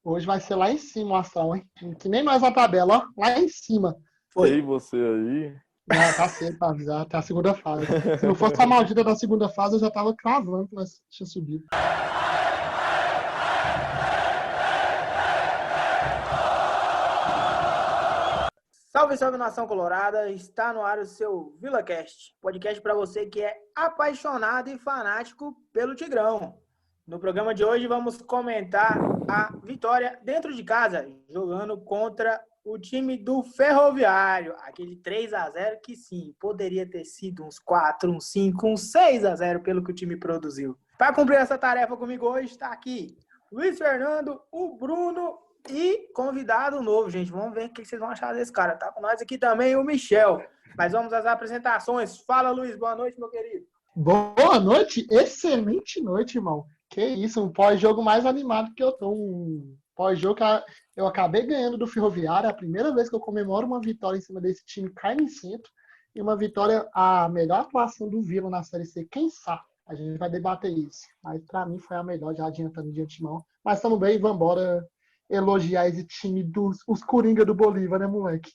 Hoje vai ser lá em cima o astral, hein? Que nem nós na tabela, ó. Lá em cima. Foi você aí. Não, tá cedo pra avisar, até a segunda fase. Se não fosse a maldita da segunda fase, eu já tava cravando que nós tinha subido. Salve, salve, nação colorada! Está no ar o seu VilaCast, podcast para você que é apaixonado e fanático pelo Tigrão. No programa de hoje vamos comentar a vitória dentro de casa, jogando contra o time do Ferroviário, aquele 3-0 que sim, poderia ter sido uns 4, uns 5, uns 6-0 pelo que o time produziu. Para cumprir essa tarefa comigo hoje está aqui Luiz Fernando, o Bruno e convidado novo, gente. Vamos ver o que vocês vão achar desse cara. Tá com nós aqui também o Michel. Mas vamos às apresentações. Fala, Luiz. Boa noite, meu querido. Boa noite. Excelente noite, irmão. Que isso, um pós-jogo mais animado que eu tô. Um pós-jogo que eu acabei ganhando do Ferroviário. É a primeira vez que eu comemoro uma vitória em cima desse time carnicento. E uma vitória, a melhor atuação do Vila na Série C. Quem sabe? A gente vai debater isso. Mas pra mim foi a melhor, já adiantando de antemão. Mas tamo bem, vambora elogiar esse time dos os Coringa do Bolívar, né, moleque?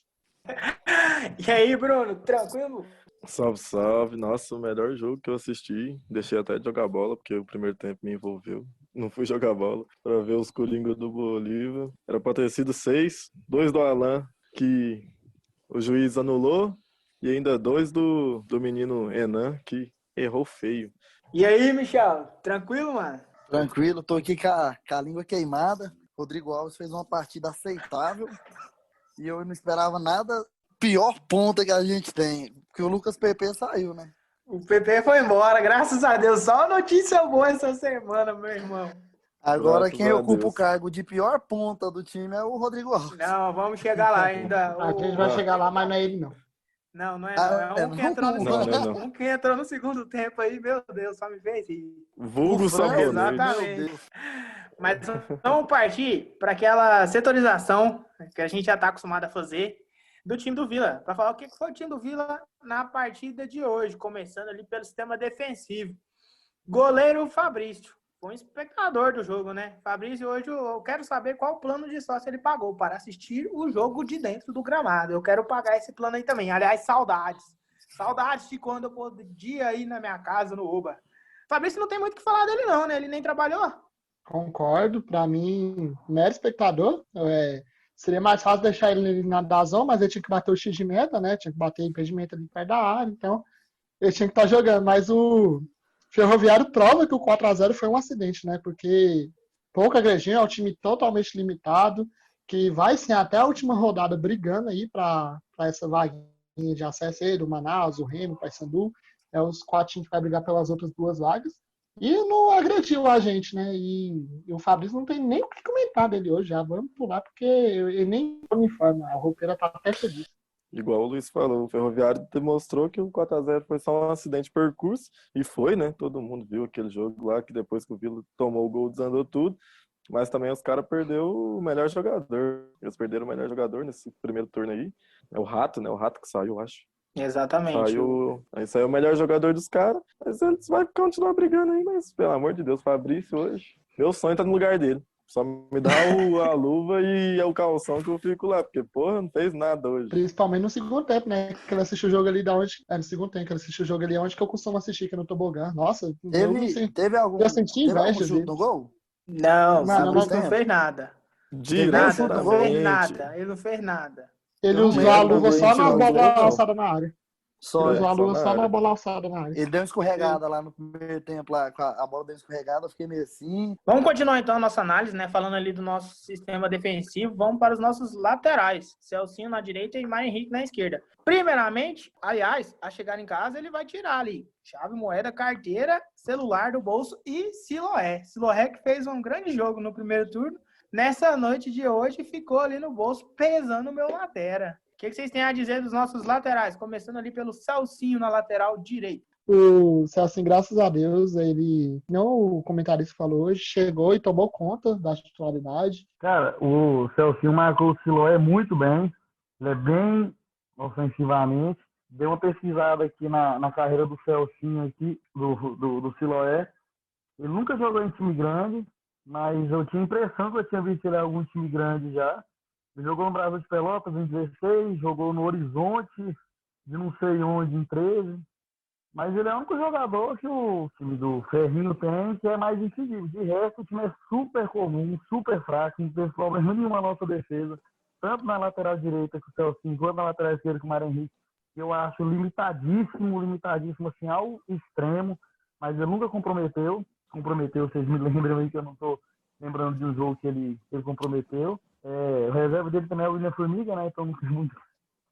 E aí, Bruno, tranquilo? Salve, salve. Nossa, o melhor jogo que eu assisti. Deixei até de jogar bola, porque o primeiro tempo me envolveu. Não fui jogar bola pra ver os Coringa do Bolívar. Era pra ter sido 6, 2 do Alan, que o juiz anulou, e ainda 2 do menino Enan, que errou feio. E aí, Michel, tranquilo, mano? Tranquilo, tô aqui com a língua queimada. Rodrigo Alves fez uma partida aceitável e eu não esperava nada. Pior ponta que a gente tem, porque o Lucas PP saiu, né? O PP foi embora, graças a Deus. Só notícia boa essa semana, meu irmão. Agora Graças quem a ocupa Deus. o cargo de pior ponta do time é o Rodrigo Alves. Não, vamos chegar lá ainda. A gente vai chegar lá, mas não é ele, não. Não é não. É um que entrou no Não, segundo, não. um que entrou no segundo tempo aí, meu Deus, só me fez rir. Vulgo O França, sabonete. Exatamente. Meu Deus. Mas vamos partir para aquela setorização que a gente já está acostumado a fazer do time do Vila, para falar o que foi o time do Vila na partida de hoje, começando ali pelo sistema defensivo. Goleiro Fabrício, foi um espectador do jogo, né? Fabrício, hoje eu quero saber qual plano de sócio ele pagou para assistir o jogo de dentro do gramado. Eu quero pagar esse plano aí também. Aliás, saudades. Saudades de quando eu podia ir na minha casa no Uber. Fabrício não tem muito o que falar dele não, né? Ele nem trabalhou. Concordo, pra mim, mero espectador. Seria mais fácil deixar ele na Dazon, mas ele tinha que bater o X de meta, né? Tinha que bater impedimento ali perto da área, então ele tinha que estar jogando. Mas o Ferroviário prova que o 4-0 foi um acidente, né? Porque pouco agrediu, é um time totalmente limitado, que vai sim até a última rodada brigando aí para essa vaguinha de acesso aí do Manaus, o Remo, o Paysandu. É os 4 times que vai brigar pelas outras 2 vagas. E não agrediu a gente, né? E o Fabrício não tem nem o que comentar dele hoje. Já vamos pular, porque ele nem uniforme. A roupeira tá até feliz. Igual o Luiz falou, o Ferroviário demonstrou que o 4-0 foi só um acidente de percurso, e foi, né? Todo mundo viu aquele jogo lá, que depois que o Vila tomou o gol, desandou tudo. Mas também os caras perderam o melhor jogador. Eles perderam o melhor jogador nesse primeiro turno aí. É o Rato, né? O Rato que saiu, eu acho. Exatamente. Aí saiu o melhor jogador dos caras. Mas eles vão continuar brigando aí, mas pelo amor de Deus, Fabrício hoje. Meu sonho tá no lugar dele. Só me dá a luva e o calção que eu fico lá, porque, porra, não fez nada hoje. Principalmente no segundo tempo, né? Que ele assistiu o jogo ali da onde. No segundo tempo, que ele assistiu o jogo ali onde que eu costumo assistir, que é no Tobogã. Nossa, eu não sei. Teve algum Eu senti inveja chute dele. no gol? Não, o Mano, Fabrício não tempo? fez nada. Diretamente. Nada, não fez nada. Ele não fez nada. ele Eu não usou a lembro luva só dele na no bola gol, não. alçada na área. Só, Ele usou a só luva na só na área. bola alçada na área. ele deu uma escorregada lá no primeiro tempo, lá, a bola deu uma escorregada, eu fiquei meio assim. Vamos continuar então a nossa análise, né? Falando ali do nosso sistema defensivo, vamos para os nossos laterais. Celcinho na direita e Maio Henrique na esquerda. Primeiramente, aliás, a chegar em casa, ele vai tirar ali chave, moeda, carteira, celular do bolso e Siloé. Siloé que fez um grande jogo no primeiro turno. Nessa noite de hoje, ficou ali no bolso, pesando o meu latera. O que vocês têm a dizer dos nossos laterais? Começando ali pelo Celcinho na lateral direita. O Celso, graças a Deus, ele, não o comentarista falou hoje, chegou e tomou conta da titularidade. Cara, o Celcinho marcou o Siloé muito bem. Ele é bem ofensivamente. Dei uma pesquisada aqui na carreira do Celcinho aqui, do Siloé. Ele nunca jogou em time grande. mas eu tinha a impressão que eu tinha visto ele em algum time grande já. Ele jogou no Brasil de Pelotas em 16, jogou no Horizonte, de não sei onde, em 13. Mas ele é o único jogador que o time do Ferrinho tem que é mais incisivo. De resto, o time é super comum, super fraco, não tem problema nenhum na nossa defesa. Tanto na lateral direita com o Celcinho, quanto na lateral esquerda com o Mário Henrique. Eu acho limitadíssimo, assim, ao extremo. Mas ele nunca comprometeu. Comprometeu, vocês me lembram aí que eu não estou lembrando de um jogo que ele comprometeu. O reserva dele também é o William Formiga, né? Então não tem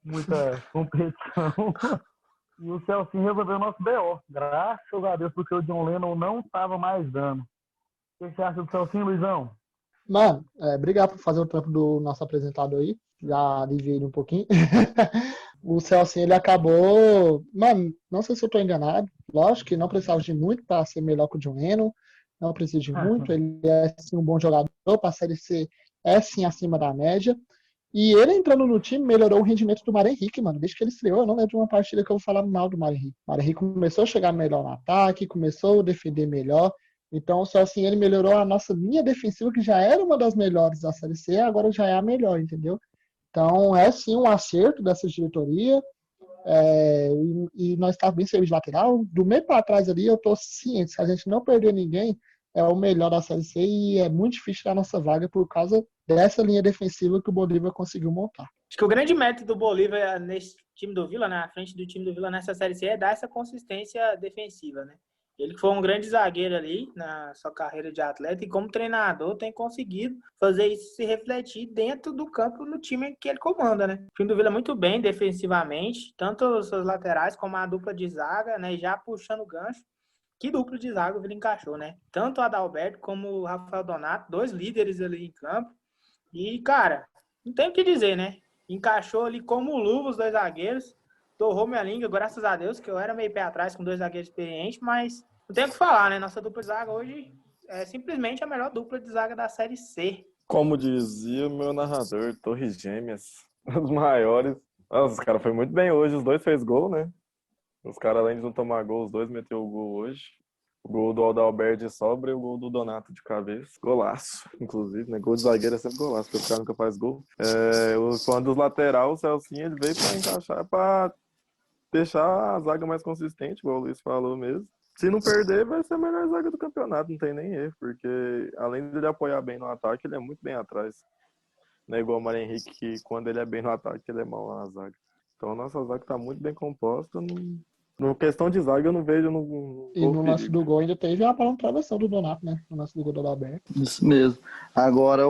muita competição. E o Celcinho resolveu o nosso BO. Graças a Deus, porque o John Lennon não estava mais dando. O que você acha do Celcinho, Luizão? Mano, obrigado por fazer o trampo do nosso apresentador aí. Já aliviei ele um pouquinho. O Celcinho, ele acabou. Mano, não sei se eu tô enganado. Lógico que não precisava de muito para ser melhor que o John Lennon. Não precisa de muito. Ele é sim um bom jogador. Para a Série C é sim acima da média. E ele entrando no time melhorou o rendimento do Mário Henrique, mano. Desde que ele estreou, eu não lembro de uma partida que eu vou falar mal do Mário Henrique. O Mário Henrique começou a chegar melhor no ataque, começou a defender melhor. Então, só assim, ele melhorou a nossa linha defensiva, que já era uma das melhores da Série C, agora já é a melhor, entendeu? Então, é sim um acerto dessa diretoria. E nós estávamos bem servidos de lateral. Do meio para trás ali, eu estou ciente, se a gente não perder ninguém, é o melhor da Série C e é muito difícil da nossa vaga por causa dessa linha defensiva que o Bolívar conseguiu montar. Acho que o grande mérito do Bolívar nesse time do Vila, né, à frente do time do Vila nessa Série C, é dar essa consistência defensiva, né? Ele que foi um grande zagueiro ali na sua carreira de atleta e como treinador tem conseguido fazer isso se refletir dentro do campo no time que ele comanda, né? O time do Vila muito bem defensivamente, tanto os seus laterais como a dupla de zaga, né? Já puxando o gancho. Que dupla de zaga o Vila encaixou, né? Tanto o Adalberto como o Rafael Donato, dois líderes ali em campo. E, cara, não tem o que dizer, né? Encaixou ali como luva os dois zagueiros. Torrou minha língua, graças a Deus, que eu era meio pé atrás com dois zagueiros experientes, mas não tem o que falar, né? Nossa dupla de zaga hoje é simplesmente a melhor dupla de zaga da Série C. Como dizia o meu narrador, Torres Gêmeas, os maiores. Nossa, os caras foi muito bem hoje, os dois fez gol, né? Os caras, além de não tomar gol, os dois meteu o gol hoje. O gol do Adalberto de sobra e o gol do Donato de cabeça. Golaço, inclusive, né? Gol de zagueiro é sempre golaço, porque o cara nunca faz gol. Quando dos lateral, o Celcinho, ele veio pra encaixar, pra deixar a zaga mais consistente, igual o Luiz falou mesmo. Se não perder, vai ser a melhor zaga do campeonato, não tem nem erro, porque além de ele apoiar bem no ataque, ele é muito bem atrás. Não é igual o Mário Henrique, que quando ele é bem no ataque, ele é mal na zaga. Então a nossa zaga tá muito bem composta. No questão de zaga, eu não vejo E no lance do gol ainda teve a bola de travessão do Donato, né? No lance do gol do Adalberto. Isso mesmo. Agora,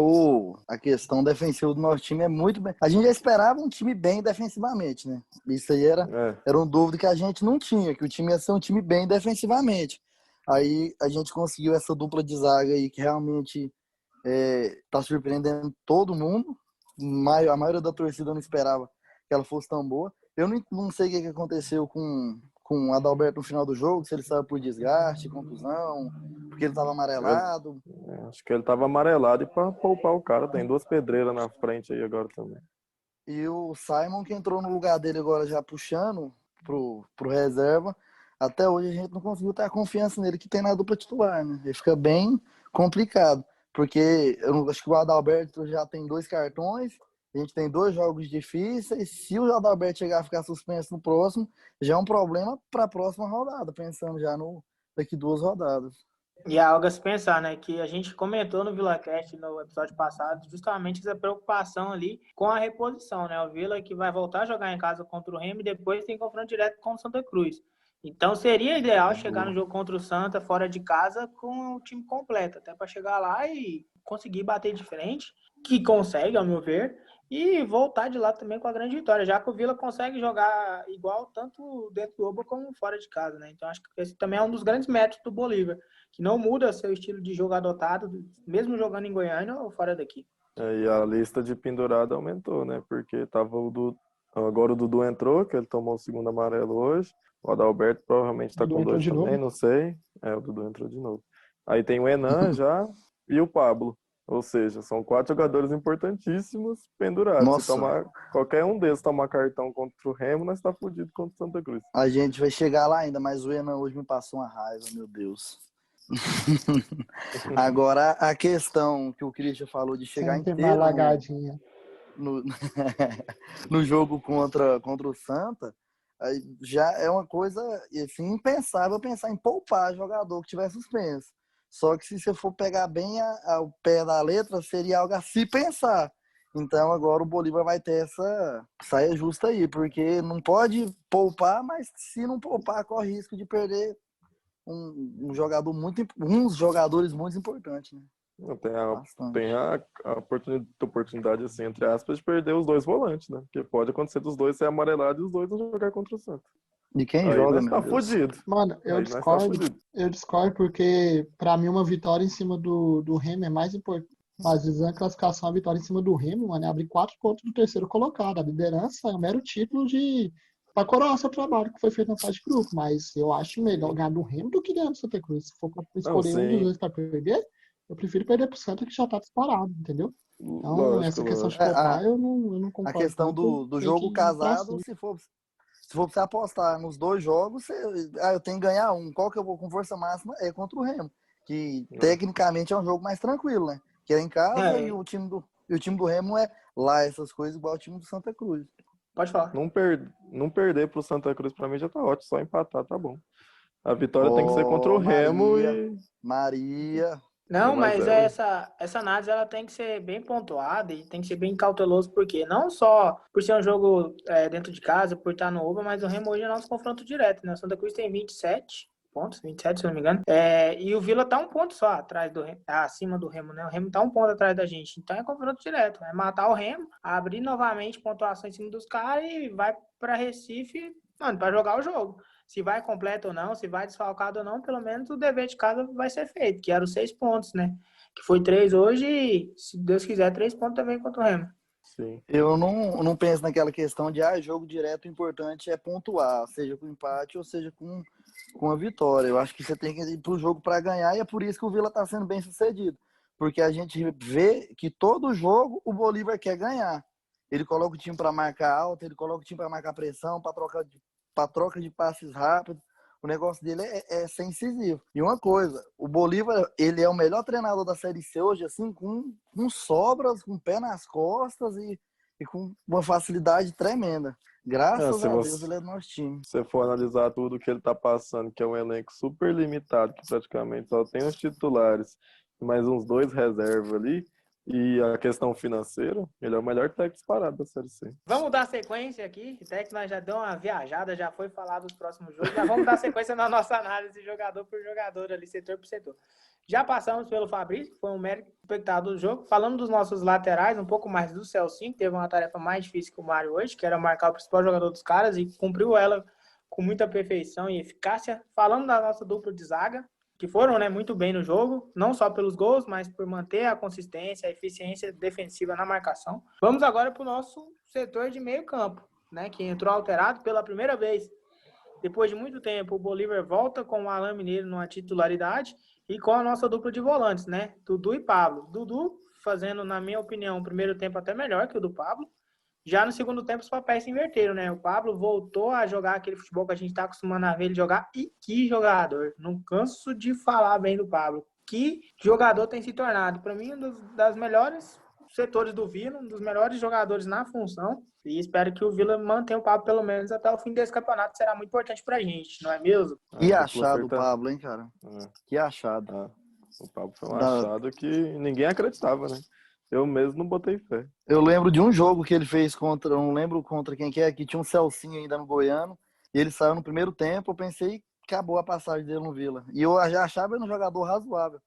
a questão defensiva do nosso time é muito bem. A gente já esperava um time bem defensivamente, né? Isso aí era uma dúvida que a gente não tinha, que o time ia ser um time bem defensivamente. Aí a gente conseguiu essa dupla de zaga aí que realmente tá surpreendendo todo mundo. A maioria da torcida não esperava que ela fosse tão boa. Eu não sei o que aconteceu com o Adalberto no final do jogo, se ele estava por desgaste, contusão, porque ele estava amarelado. Acho que ele estava amarelado e para poupar o cara. Tem duas pedreiras na frente aí agora também. E o Simon, que entrou no lugar dele agora já puxando pro reserva, até hoje a gente não conseguiu ter a confiança nele que tem na dupla titular, né? Ele fica bem complicado, porque eu acho que o Adalberto já tem 2 cartões, a gente tem 2 jogos difíceis. Se o Adalberto chegar a ficar suspenso no próximo, já é um problema para a próxima rodada, pensando já daqui 2 rodadas. E é algo a se pensar, né? Que a gente comentou no VilaCast no episódio passado, justamente essa preocupação ali com a reposição, né? O Vila que vai voltar a jogar em casa contra o Remo e depois tem confronto direto com o Santa Cruz. Então seria ideal chegar no jogo contra o Santa fora de casa com o time completo, até para chegar lá e conseguir bater de frente, que consegue, ao meu ver, e voltar de lá também com a grande vitória, já que o Vila consegue jogar igual tanto dentro do Oba como fora de casa, né? Então acho que esse também é um dos grandes méritos do Bolívar, que não muda seu estilo de jogo adotado, mesmo jogando em Goiânia ou fora daqui. E a lista de pendurada aumentou, né? Porque tava agora o Dudu entrou, que ele tomou o segundo amarelo hoje. O Adalberto provavelmente tá com 2 também, não sei. O Dudu entrou de novo. Aí tem o Enan já e o Pablo. Ou seja, são 4 jogadores importantíssimos pendurados. Nossa. Se qualquer um deles tomar cartão contra o Remo, nós tá fudido contra o Santa Cruz. A gente vai chegar lá ainda, mas o Enan hoje me passou uma raiva, meu Deus. Agora, a questão que o Christian falou de chegar Sempre uma inteiro lagadinha. no, no jogo contra o Santa, aí já é uma coisa assim, impensável pensar em poupar jogador que tiver suspenso. Só que se você for pegar bem ao pé da letra, seria algo a se pensar. Então agora o Bolívar vai ter essa saia justa aí, porque não pode poupar, mas se não poupar, corre risco de perder um jogador uns jogadores muito importantes, né? Tem a, Bastante. tem a oportunidade, assim, entre aspas, de perder os dois volantes, né? Porque pode acontecer dos dois ser amarelado e os dois não jogar contra o Santos. E quem Aí joga, nós meu tá Deus? fudido. Mano, Aí nós tá fudido. eu discordo porque, pra mim, uma vitória em cima do Remo é mais importante. Mas visando a classificação, a vitória em cima do Remo, mano, é abrir 4 pontos do terceiro colocado. A liderança é um mero título pra coroar seu trabalho que foi feito na fase de grupo. Mas eu acho melhor ganhar do Remo do que ganhar do Santa Cruz. Se for pra Não, escolher um dos sim, dois pra perder, eu prefiro perder pro Santa que já tá disparado, entendeu? Então, lógico, essa questão de lógico. poupar, eu não A concordo questão tanto. do Tem que jogo ir pra casado, cima. se for pra você apostar nos dois jogos, eu tenho que ganhar um. Qual que eu vou com força máxima? É contra o Remo. Que tecnicamente é um jogo mais tranquilo, né? Que é em casa e É, o time do Remo é lá, essas coisas, igual o time do Santa Cruz. pode falar. Não perder pro Santa Cruz pra mim já tá ótimo, só empatar tá bom. A vitória tem que ser contra o Ô, Remo Maria. e Não, é mais mas ela. essa análise ela tem que ser bem pontuada e tem que ser bem cauteloso, porque não só por ser um jogo dentro de casa, por estar no Uba, mas o Remo hoje é nosso confronto direto, né? O Santa Cruz tem 27 pontos, 27 se eu não me engano, e o Vila tá um ponto só atrás acima do Remo, né? O Remo tá um ponto atrás da gente, então é confronto direto, é matar o Remo, abrir novamente pontuação em cima dos caras e vai para Recife, mano, para jogar o jogo. Se vai completo ou não, se vai desfalcado ou não, pelo menos o dever de casa vai ser feito, que eram 6 pontos, né? Que foi 3 hoje e, se Deus quiser, 3 pontos também contra o Remo. Sim. Eu não penso naquela questão de jogo direto, o importante é pontuar, seja com empate ou seja com a vitória. Eu acho que você tem que ir para o jogo para ganhar e é por isso que o Vila está sendo bem sucedido. Porque a gente vê que todo jogo o Bolívar quer ganhar. Ele coloca o time para marcar alto, ele coloca o time para marcar pressão, para troca de passes rápidos. O negócio dele é ser incisivo. E uma coisa, o Bolívar, ele é o melhor treinador da Série C hoje, assim, com sobras, com o pé nas costas e com uma facilidade tremenda. Graças Se a Deus ele é do nosso time. você for analisar tudo que ele tá passando, que é um elenco super limitado, que praticamente só tem os titulares e mais uns 2 reservas ali, e a questão financeira, ele é o melhor técnico disparado da Série C. Vamos dar sequência aqui, até que nós já deu uma viajada, já foi falado dos próximos jogos, mas vamos dar sequência na nossa análise jogador por jogador ali, setor por setor. Já passamos pelo Fabrício, que foi um mero espectador do jogo. Falando dos nossos laterais, um pouco mais do Celcinho, que teve uma tarefa mais difícil que o Mário hoje, que era marcar o principal jogador dos caras e cumpriu ela com muita perfeição e eficácia. Falando da nossa dupla de zaga, que foram, né, muito bem no jogo, não só pelos gols, mas por manter a consistência, a eficiência defensiva na marcação. Vamos agora para o nosso setor de meio campo, né, que entrou alterado pela primeira vez. Depois de muito tempo, o Bolívar volta com o Alain Mineiro numa titularidade e com a nossa dupla de volantes, né, Dudu e Pablo. Dudu fazendo, na minha opinião, o primeiro tempo até melhor que o do Pablo. Já no segundo tempo, os papéis se inverteram, né? O Pablo voltou a jogar aquele futebol que a gente está acostumando a ver ele jogar. E que jogador! Não canso de falar bem do Pablo. Que jogador tem se tornado. Para mim, um das melhores setores do Vila, um dos melhores jogadores na função. E espero que o Vila mantenha o Pablo pelo menos até o fim desse campeonato. Será muito importante pra gente, não é mesmo? Que A dupla achado o Pablo, hein, cara? Que achado. O Pablo foi um achado que ninguém acreditava, né? Eu mesmo não botei fé. Eu lembro de um jogo que ele fez não lembro contra quem que tinha um Celcinho ainda no Goiano, e ele saiu no primeiro tempo, eu pensei que acabou a passagem dele no Vila. E eu já achava ele um jogador razoável.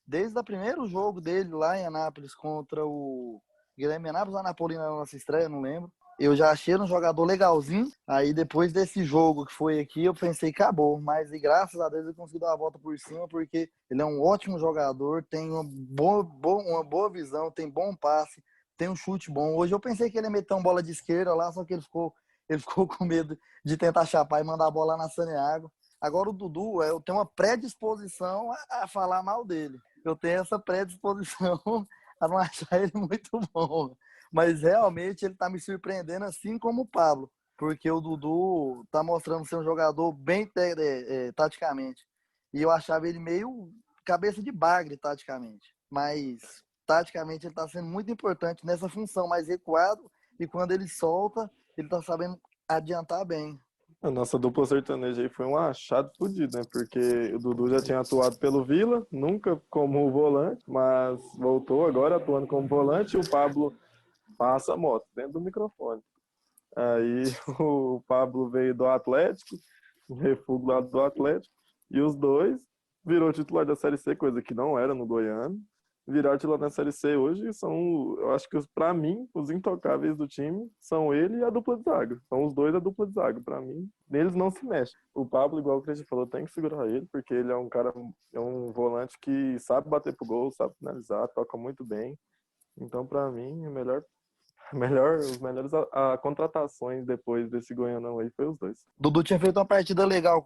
Desde o primeiro jogo dele lá em Anápolis contra o Guilherme Anápolis, lá na Paulina, na nossa estreia, não lembro. Eu já achei ele um jogador legalzinho. Aí depois desse jogo que foi aqui, eu pensei, acabou. Mas e graças a Deus ele conseguiu dar a volta por cima, porque ele é um ótimo jogador, tem uma boa visão, tem bom passe, tem um chute bom. Hoje eu pensei que ele ia meter uma bola de esquerda lá, só que ele ficou com medo de tentar chapar e mandar a bola na Saneago. Agora o Dudu, eu tenho uma predisposição a falar mal dele. Eu tenho essa predisposição a não achar ele muito bom. Mas realmente ele tá me surpreendendo, assim como o Pablo. Porque o Dudu tá mostrando ser um jogador bem taticamente. E eu achava ele meio cabeça de bagre, taticamente. Mas, taticamente, ele tá sendo muito importante nessa função mais recuado. E quando ele solta, ele tá sabendo adiantar bem. A nossa dupla sertaneja aí foi um achado fodido, né? Porque o Dudu já tinha atuado pelo Vila, nunca como volante, mas voltou agora atuando como volante e o Pablo passa a moto dentro do microfone. Aí o Pablo veio do Atlético, um refúgio lá do Atlético, e os dois virou titular da Série C, coisa que não era no Goiano. Viraram titular da Série C hoje são, eu acho que pra mim, os intocáveis do time são ele e a dupla de zaga. São os dois a dupla de zaga. Pra mim, eles não se mexem. O Pablo, igual o Cristian falou, tem que segurar ele, porque ele é um cara, é um volante que sabe bater pro gol, sabe finalizar, toca muito bem. Então, pra mim, os melhores contratações depois desse Goianão aí foi os dois. Dudu tinha feito uma partida legal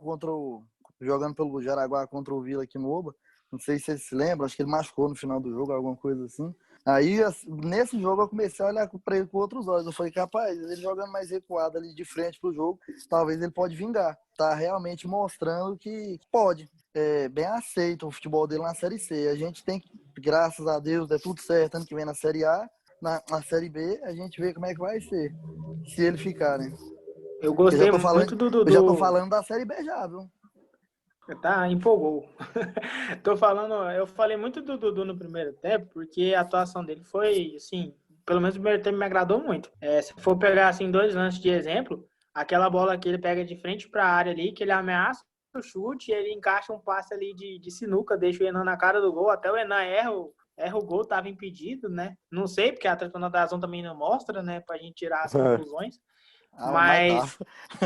jogando pelo Jaraguá contra o Vila aqui no Oba. Não sei se você se lembra, acho que ele machucou no final do jogo, alguma coisa assim. Aí, nesse jogo, eu comecei a olhar pra ele com outros olhos. Eu falei, capaz, ele jogando mais recuado ali de frente pro jogo, talvez ele pode vingar. Tá realmente mostrando que pode. É bem aceito o futebol dele na Série C. A gente tem que, graças a Deus, der tudo certo ano que vem na Série A. Na Série B, a gente vê como é que vai ser, se ele ficar, né? Eu gostei muito do Dudu. Eu já tô falando da Série B já, viu? Tá, empolgou. Eu falei muito do Dudu no primeiro tempo, porque a atuação dele foi, assim, pelo menos no primeiro tempo me agradou muito. Se for pegar, assim, 2 lances de exemplo, aquela bola que ele pega de frente para a área ali, que ele ameaça o chute, ele encaixa um passe ali de sinuca, deixa o Enan na cara do gol, até o Enan erra o gol, estava impedido, né? Não sei, porque a Tribuna da Razão também não mostra, né, pra gente tirar as conclusões. Mas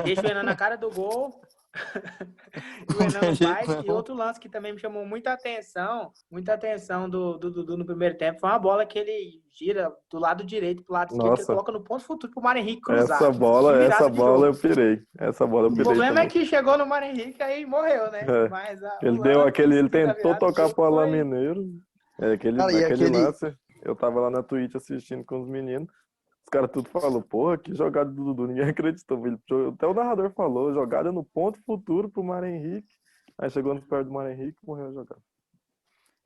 deixa o Enan na cara do gol, e o Enan não vai. E outro lance que também me chamou muita atenção do Dudu no primeiro tempo foi uma bola que ele gira do lado direito pro lado esquerdo, que ele coloca no ponto futuro pro Mário Henrique cruzar. Essa bola eu pirei. O problema é que chegou no Mário Henrique aí morreu, né? Mas ele tentou tocar pro Alain Mineiro. Aquele lance, eu tava lá na Twitch assistindo com os meninos. Os caras tudo falaram, porra, que jogada do Dudu, ninguém acreditou. Até o narrador falou, jogada no ponto futuro pro Mário Henrique. Aí chegou no perto do Mário Henrique e morreu a jogada.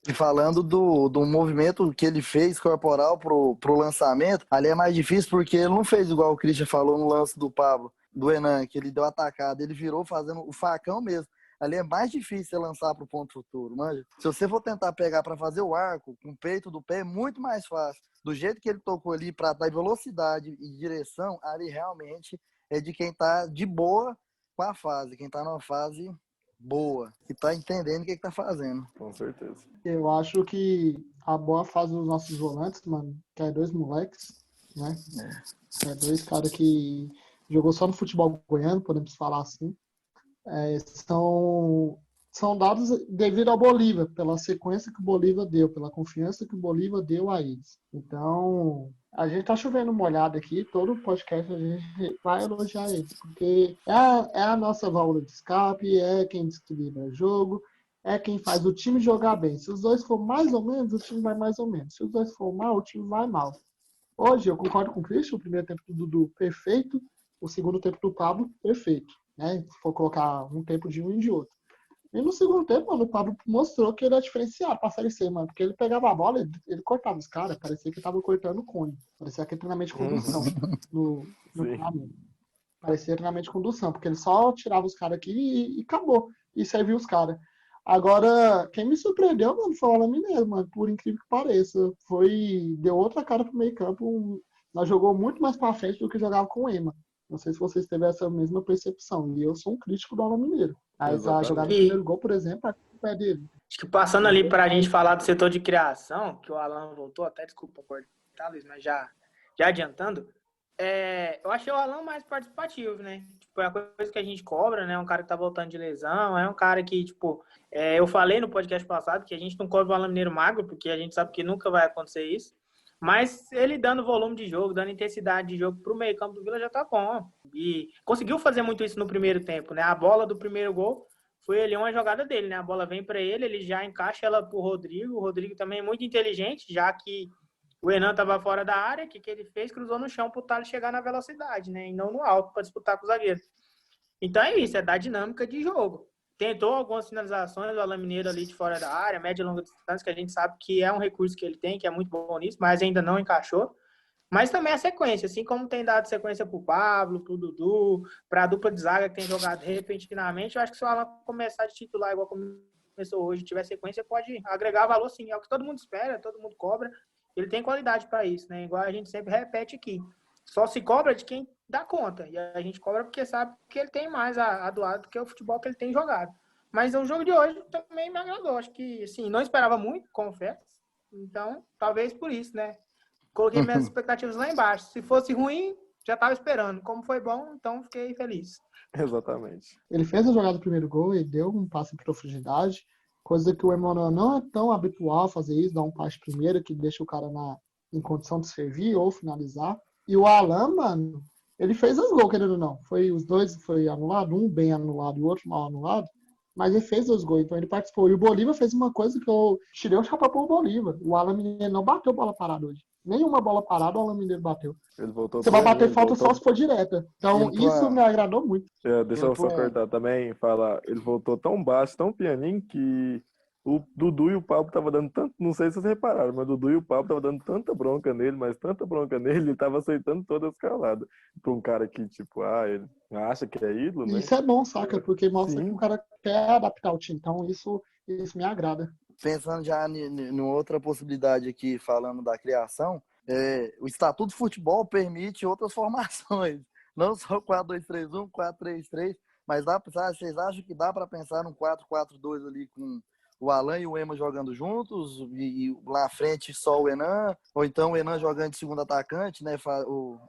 E falando do movimento que ele fez corporal pro lançamento, ali é mais difícil porque ele não fez igual o Christian falou no lance do Pablo, do Enan, que ele deu atacada, ele virou fazendo o facão mesmo. Ali é mais difícil você lançar pro ponto futuro, manja. Se você for tentar pegar para fazer o arco com o peito do pé, é muito mais fácil. Do jeito que ele tocou ali para dar velocidade e direção, ali realmente é de quem tá de boa com a fase, quem tá numa fase boa, que tá entendendo o que tá fazendo. Com certeza. Eu acho que a boa fase dos nossos volantes, mano, que é 2 moleques, né? É 2 caras que jogou só no futebol goiano, podemos falar assim. São dados devido ao Bolívar, pela sequência que o Bolívar deu, pela confiança que o Bolívar deu a eles. Então, a gente tá chovendo molhado aqui, todo podcast a gente vai elogiar eles, porque é a nossa válvula de escape, é quem desequilibra o jogo, é quem faz o time jogar bem. Se os dois for mais ou menos, o time vai mais ou menos. Se os dois for mal, o time vai mal. Hoje, eu concordo com o Christian, o primeiro tempo do Dudu, perfeito, o segundo tempo do Pablo, perfeito. Né? Se for colocar um tempo de um e de outro. E no segundo tempo, mano, o Pablo mostrou que ele é diferenciado pra Série C, mano. Porque ele pegava a bola, ele cortava os caras, parecia que ele tava cortando o cone. Parecia aquele treinamento de condução no Flamengo. Parecia treinamento de condução, porque ele só tirava os caras aqui e acabou. E serviu os caras. Agora, quem me surpreendeu, mano, foi o Alain Mineiro, mano, por incrível que pareça. Deu outra cara pro meio campo. Nós jogou muito mais pra frente do que jogava com o Ema. Não sei se vocês tiveram essa mesma percepção. E eu sou um crítico do Alain Mineiro. Mas a jogada do primeiro gol, por exemplo, a culpa é dele. Acho que passando ali para a gente falar do setor de criação, que o Alan voltou, até desculpa cortar, Luiz, mas já adiantando, eu achei o Alan mais participativo, né? Tipo, é a coisa que a gente cobra, né? É um cara que tá voltando de lesão, é um cara que, tipo, eu falei no podcast passado que a gente não cobra o Alain Mineiro magro, porque a gente sabe que nunca vai acontecer isso. Mas ele dando volume de jogo, dando intensidade de jogo pro meio campo do Vila já tá bom. E conseguiu fazer muito isso no primeiro tempo, né? A bola do primeiro gol foi ali uma jogada dele, né? A bola vem para ele já encaixa ela pro Rodrigo. O Rodrigo também é muito inteligente, já que o Enan tava fora da área, o que ele fez? Cruzou no chão pro Thales chegar na velocidade, né? E não no alto para disputar com o zagueiro. Então é isso, é dar dinâmica de jogo. tentou algumas finalizações do Alain Mineiro ali de fora da área, média e longa distância, que a gente sabe que é um recurso que ele tem, que é muito bom nisso, mas ainda não encaixou. Mas também a sequência, assim como tem dado sequência para o Pablo, para o Dudu, para a dupla de zaga que tem jogado repentinamente, eu acho que se o Alan começar de titular igual começou hoje, tiver sequência, pode agregar valor sim. É o que todo mundo espera, todo mundo cobra. Ele tem qualidade para isso, né? Igual a gente sempre repete aqui. Só se cobra de quem dá conta. E a gente cobra porque sabe que ele tem mais a doar do que o futebol que ele tem jogado. Mas o jogo de hoje também me agradou. Acho que, assim, não esperava muito, confesso. Então, talvez por isso, né? Coloquei minhas expectativas lá embaixo. Se fosse ruim, já estava esperando. Como foi bom, então fiquei feliz. Exatamente. Ele fez a jogada do primeiro gol e deu um passe em profundidade, coisa que o Emmanuel não é tão habitual fazer isso, dar um passe primeiro que deixa o cara em condição de servir ou finalizar. E o Alan, mano, ele fez os gols, querendo ou não. Os dois foi anulado, um bem anulado e o outro mal anulado, mas ele fez os gols, então ele participou. E o Bolívar fez uma coisa que eu tirei o chapéu pro Bolívar. O Alan Mineiro não bateu bola parada hoje. Nenhuma bola parada o Alan Mineiro bateu. Ele voltou Você vai bater pianinho, ele falta voltou. só se for direta. Então, Indo isso me pra, agradou muito. Deixa indo eu só pro cortar também, falar. Ele voltou tão baixo, tão pianinho, que o Dudu e o Pablo tava dando tanto. Não sei se vocês repararam, mas o Dudu e o Pablo tava dando tanta bronca nele, mas tanta bronca nele, ele tava aceitando toda a escalada. Pra um cara que, tipo, ele acha que é ídolo, E né? isso é bom, saca? Porque mostra que o Sim, cara quer adaptar o time. Então, isso me agrada. pensando já em outra possibilidade aqui, falando da criação, o Estatuto de Futebol permite outras formações. Não só 4-2-3-1, 4-3-3, mas vocês acham que dá para pensar num 4-4-2 ali com o Alan e o Ema jogando juntos, e lá à frente só o Enan, ou então o Enan jogando de segundo atacante, né?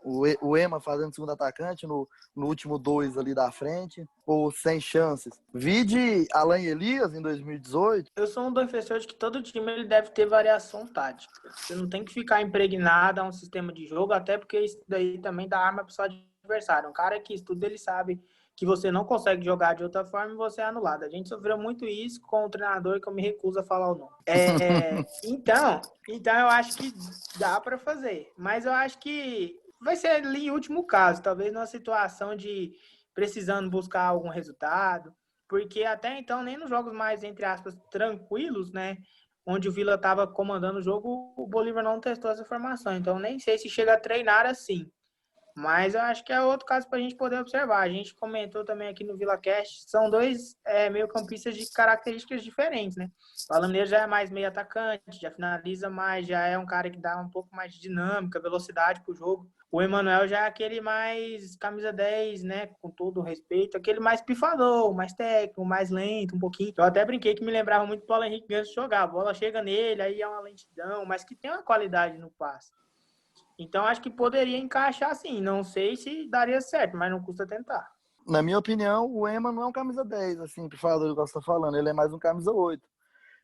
O Ema fazendo segundo atacante no último dois ali da frente, ou sem chances. Vide Alan e Elias em 2018. Eu sou um defensor de que todo time ele deve ter variação tática. Você não tem que ficar impregnado a um sistema de jogo, até porque isso daí também dá arma para o seu adversário. Um cara que estuda, ele sabe que você não consegue jogar de outra forma e você é anulado. A gente sofreu muito isso com o treinador que eu me recuso a falar o nome. Então eu acho que dá para fazer. Mas eu acho que vai ser ali em último caso, talvez numa situação de precisando buscar algum resultado. Porque até então, nem nos jogos mais, entre aspas, tranquilos, né? Onde o Vila estava comandando o jogo, o Bolívar não testou essa formação. Então, nem sei se chega a treinar assim. Mas eu acho que é outro caso para a gente poder observar. A gente comentou também aqui no VilaCast, são dois meio-campistas de características diferentes, né? O Alan Mineiro já é mais meio atacante, já finaliza mais, já é um cara que dá um pouco mais de dinâmica, velocidade para o jogo. O Emmanuel já é aquele mais camisa 10, né? Com todo o respeito, aquele mais pifador, mais técnico, mais lento um pouquinho. Eu até brinquei que me lembrava muito do Paulo Henrique antes de jogar. A bola chega nele, aí é uma lentidão, mas que tem uma qualidade no passe. Então, acho que poderia encaixar sim. Não sei se daria certo, mas não custa tentar. Na minha opinião, o Ema não é um camisa 10, assim, pifador, igual você tá falando. Ele é mais um camisa 8.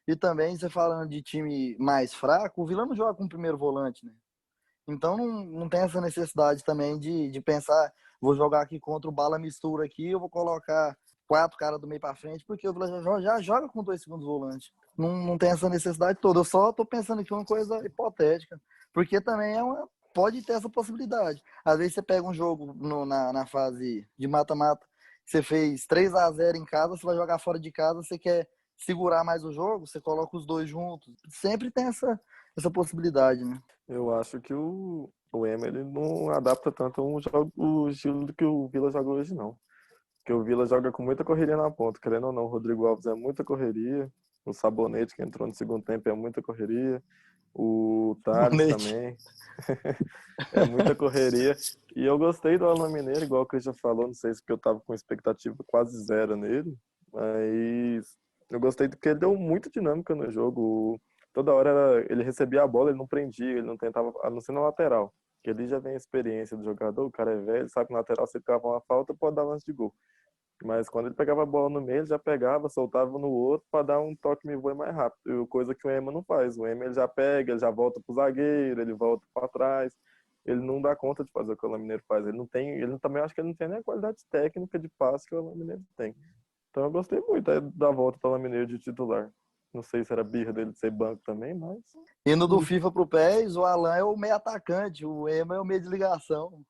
E também, você falando de time mais fraco, o Vila não joga com o primeiro volante, né? Então não tem essa necessidade também de pensar, vou jogar aqui contra o Bala Mistura aqui, eu vou colocar 4 caras do meio para frente, porque o Vila já joga com 2 segundos volantes. Não tem essa necessidade toda. Eu só tô pensando aqui uma coisa hipotética, porque também pode ter essa possibilidade. Às vezes você pega um jogo na fase de mata-mata, você fez 3-0 em casa, você vai jogar fora de casa, você quer segurar mais o jogo, você coloca os dois juntos. Sempre tem essa possibilidade, né? eu acho que o Ema, ele não adapta tanto o estilo do que o Vila joga hoje, não. Porque o Vila joga com muita correria na ponta, querendo ou não. O Rodrigo Alves é muita correria. O Sabonete, que entrou no segundo tempo, é muita correria. O Thales Bonete. também. É muita correria. E eu gostei do Alan Mineiro, igual o Christian falou. Não sei se porque eu tava com expectativa quase zero nele. Mas eu gostei porque ele deu muita dinâmica no jogo. Toda hora ele recebia a bola, ele não prendia, ele não tentava, a não ser na lateral. Que ele já vem a experiência do jogador, o cara é velho, sabe que na lateral se cava uma falta, pode dar lance de gol. Mas quando ele pegava a bola no meio, ele já pegava, soltava no outro para dar um toque me voe mais rápido. Coisa que o Ema não faz. O Ema ele já pega, ele já volta pro zagueiro, ele volta para trás. Ele não dá conta de fazer o que o Alan Mineiro faz. Ele também acho que ele não tem nem a qualidade técnica de passe que o Alan Mineiro tem. Então eu gostei muito da volta do Alan Mineiro de titular. Não sei se era birra dele de ser banco também, mas... Indo do FIFA pro PES, o Alan é o meio atacante, o Ema é o meio de ligação.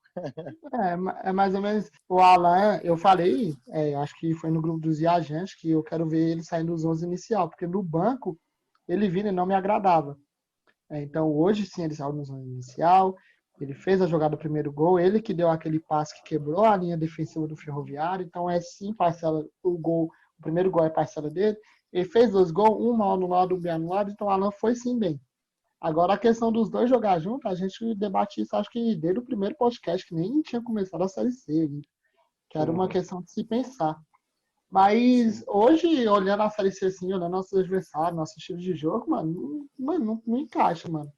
É mais ou menos. O Alan, eu falei, acho que foi no grupo dos viajantes, que eu quero ver ele saindo dos 11 inicial, porque no banco ele vindo e não me agradava. Então hoje sim ele saiu nos 11 inicial, ele fez a jogada do primeiro gol, ele que deu aquele passe que quebrou a linha defensiva do Ferroviário, então é sim parcela, o primeiro gol é parcela dele. Ele fez 2 gols, um mal anulado, um bem anulado, então o Alan foi sim bem. Agora, a questão dos dois jogar junto, a gente debate isso, acho que desde o primeiro podcast, que nem tinha começado a Série C, que era uma questão de se pensar. Mas hoje, olhando a Série C assim, olhando nossos adversários, nosso estilo de jogo, não encaixa, mano.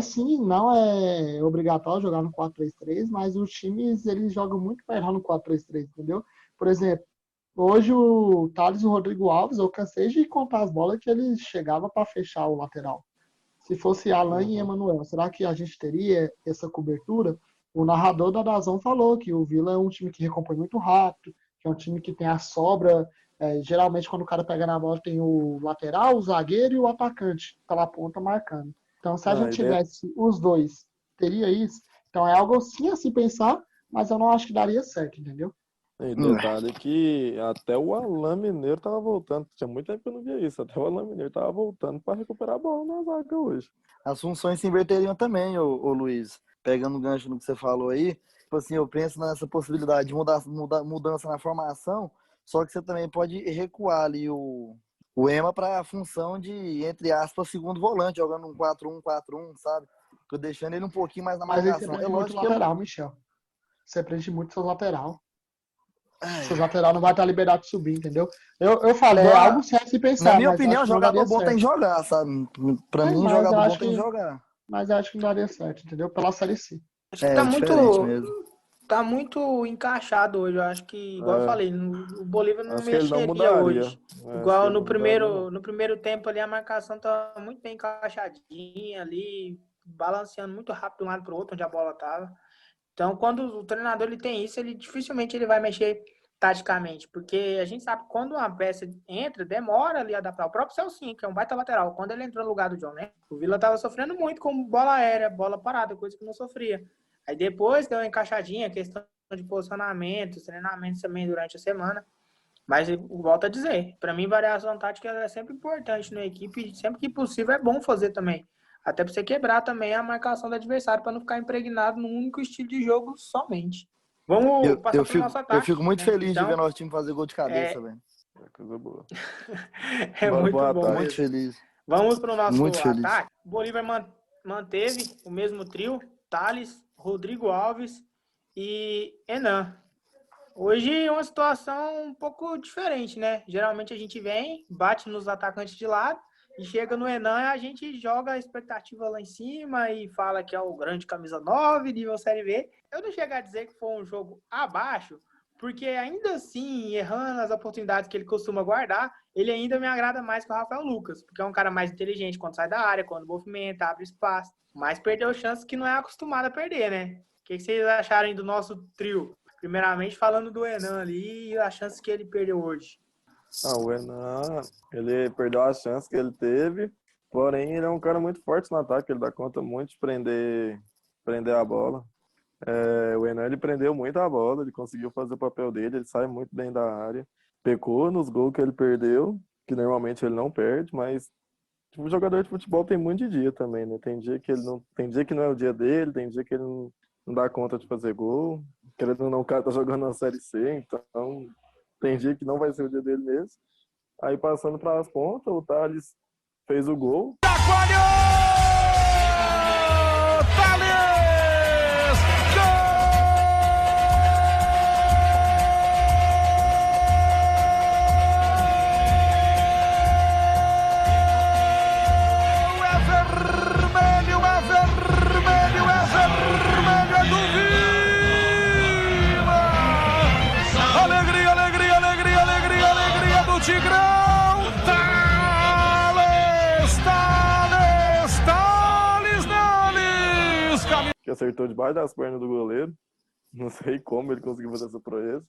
Sim, não é obrigatório jogar no 4-3-3, mas os times, eles jogam muito melhor no 4-3-3, entendeu? Por exemplo, hoje o Thales e o Rodrigo Alves, eu cansei de contar as bolas que eles chegavam para fechar o lateral. Se fosse Alan e Emanuel, será que a gente teria essa cobertura? O narrador da DAZN falou que o Vila é um time que recompõe muito rápido, que é um time que tem a sobra. Geralmente, quando o cara pega na bola, tem o lateral, o zagueiro e o atacante pela ponta marcando. Então, se a gente tivesse os dois, teria isso. Então, é algo sim a se pensar, mas eu não acho que daria certo, entendeu? E detalhe que até o Alan Mineiro tava voltando. Tinha muito tempo que eu não via isso. Até o Alan Mineiro tava voltando para recuperar a bola na zaga hoje. As funções se inverteriam também, ô Luiz. Pegando o gancho no que você falou aí, tipo assim, eu penso nessa possibilidade de mudança na formação, só que você também pode recuar ali o Ema para a função de, entre aspas, segundo volante, jogando um 4-1-4-1, sabe? Tô deixando ele um pouquinho mais na Mas aí você marcação. prende É muito lógico que lateral, Michel. Você prende muito seus lateral. Seus lateral não vai estar liberado de subir, entendeu? Eu falei, é algo certo se pensar, na minha mas opinião, acho que não jogador daria bom certo. tem que jogar, sabe? Pra mim, Mas jogador eu bom acho tem que que, jogar. mas eu acho que não daria certo, entendeu? Pela Série C. Acho que tá diferente muito, mesmo. tá muito encaixado hoje. Eu acho que, igual eu falei, o Bolívar não Acho que ele não mexeria mudaria. hoje. Acho que Igual ele não mudaria, não. no primeiro tempo ali, a marcação tá muito bem encaixadinha ali, balanceando muito rápido de um lado para o outro, onde a bola tava. Então, quando o treinador ele tem isso, ele dificilmente ele vai mexer taticamente, porque a gente sabe que quando uma peça entra, demora ali a adaptar. O próprio Celcinho, que é um baita lateral, quando ele entrou no lugar do John, né? O Vila tava sofrendo muito com bola aérea, bola parada, coisa que não sofria. Aí depois deu uma encaixadinha, questão de posicionamento, treinamentos também durante a semana. Mas eu volto a dizer, para mim variação tática é sempre importante na equipe, sempre que possível é bom fazer também. Até para você quebrar também a marcação do adversário, para não ficar impregnado num único estilo de jogo somente. Vamos passar para o nosso ataque. Eu fico muito feliz de ver Então, nosso time fazer gol de cabeça, velho. É coisa boa. é Bora muito pro bom. ataque. Muito feliz. Vamos para o nosso Muito feliz. ataque. O Bolívar manteve o mesmo trio: Thales, Rodrigo Alves e Enan. Hoje é uma situação um pouco diferente, né? Geralmente a gente vem, bate nos atacantes de lado e chega no Enan e a gente joga a expectativa lá em cima e fala que é o grande camisa 9, nível Série B. Eu não chego a dizer que foi um jogo abaixo, porque ainda assim, errando as oportunidades que ele costuma guardar, ele ainda me agrada mais que o Rafael Lucas, porque é um cara mais inteligente quando sai da área, quando movimenta, abre espaço, mas perdeu chances que não é acostumado a perder, né? O que vocês acharam do nosso trio? Primeiramente, falando do Enan ali e as chances que ele perdeu hoje. O Enan, ele perdeu as chances que ele teve, porém ele é um cara muito forte no ataque, ele dá conta muito de prender a bola. O Enan, ele prendeu muito a bola, ele conseguiu fazer o papel dele, ele sai muito bem da área. Pecou nos gols que ele perdeu, que normalmente ele não perde, mas o jogador de futebol tem muito de dia também, né? Tem dia que não é o dia dele, tem dia que ele não dá conta de fazer gol. Querendo ou não, o cara tá jogando na Série C, então tem dia que não vai ser o dia dele mesmo. Aí passando para as pontas, o Thales fez o gol. Tigrão, Thales, que acertou debaixo das pernas do goleiro. Não sei como ele conseguiu fazer essa proeza.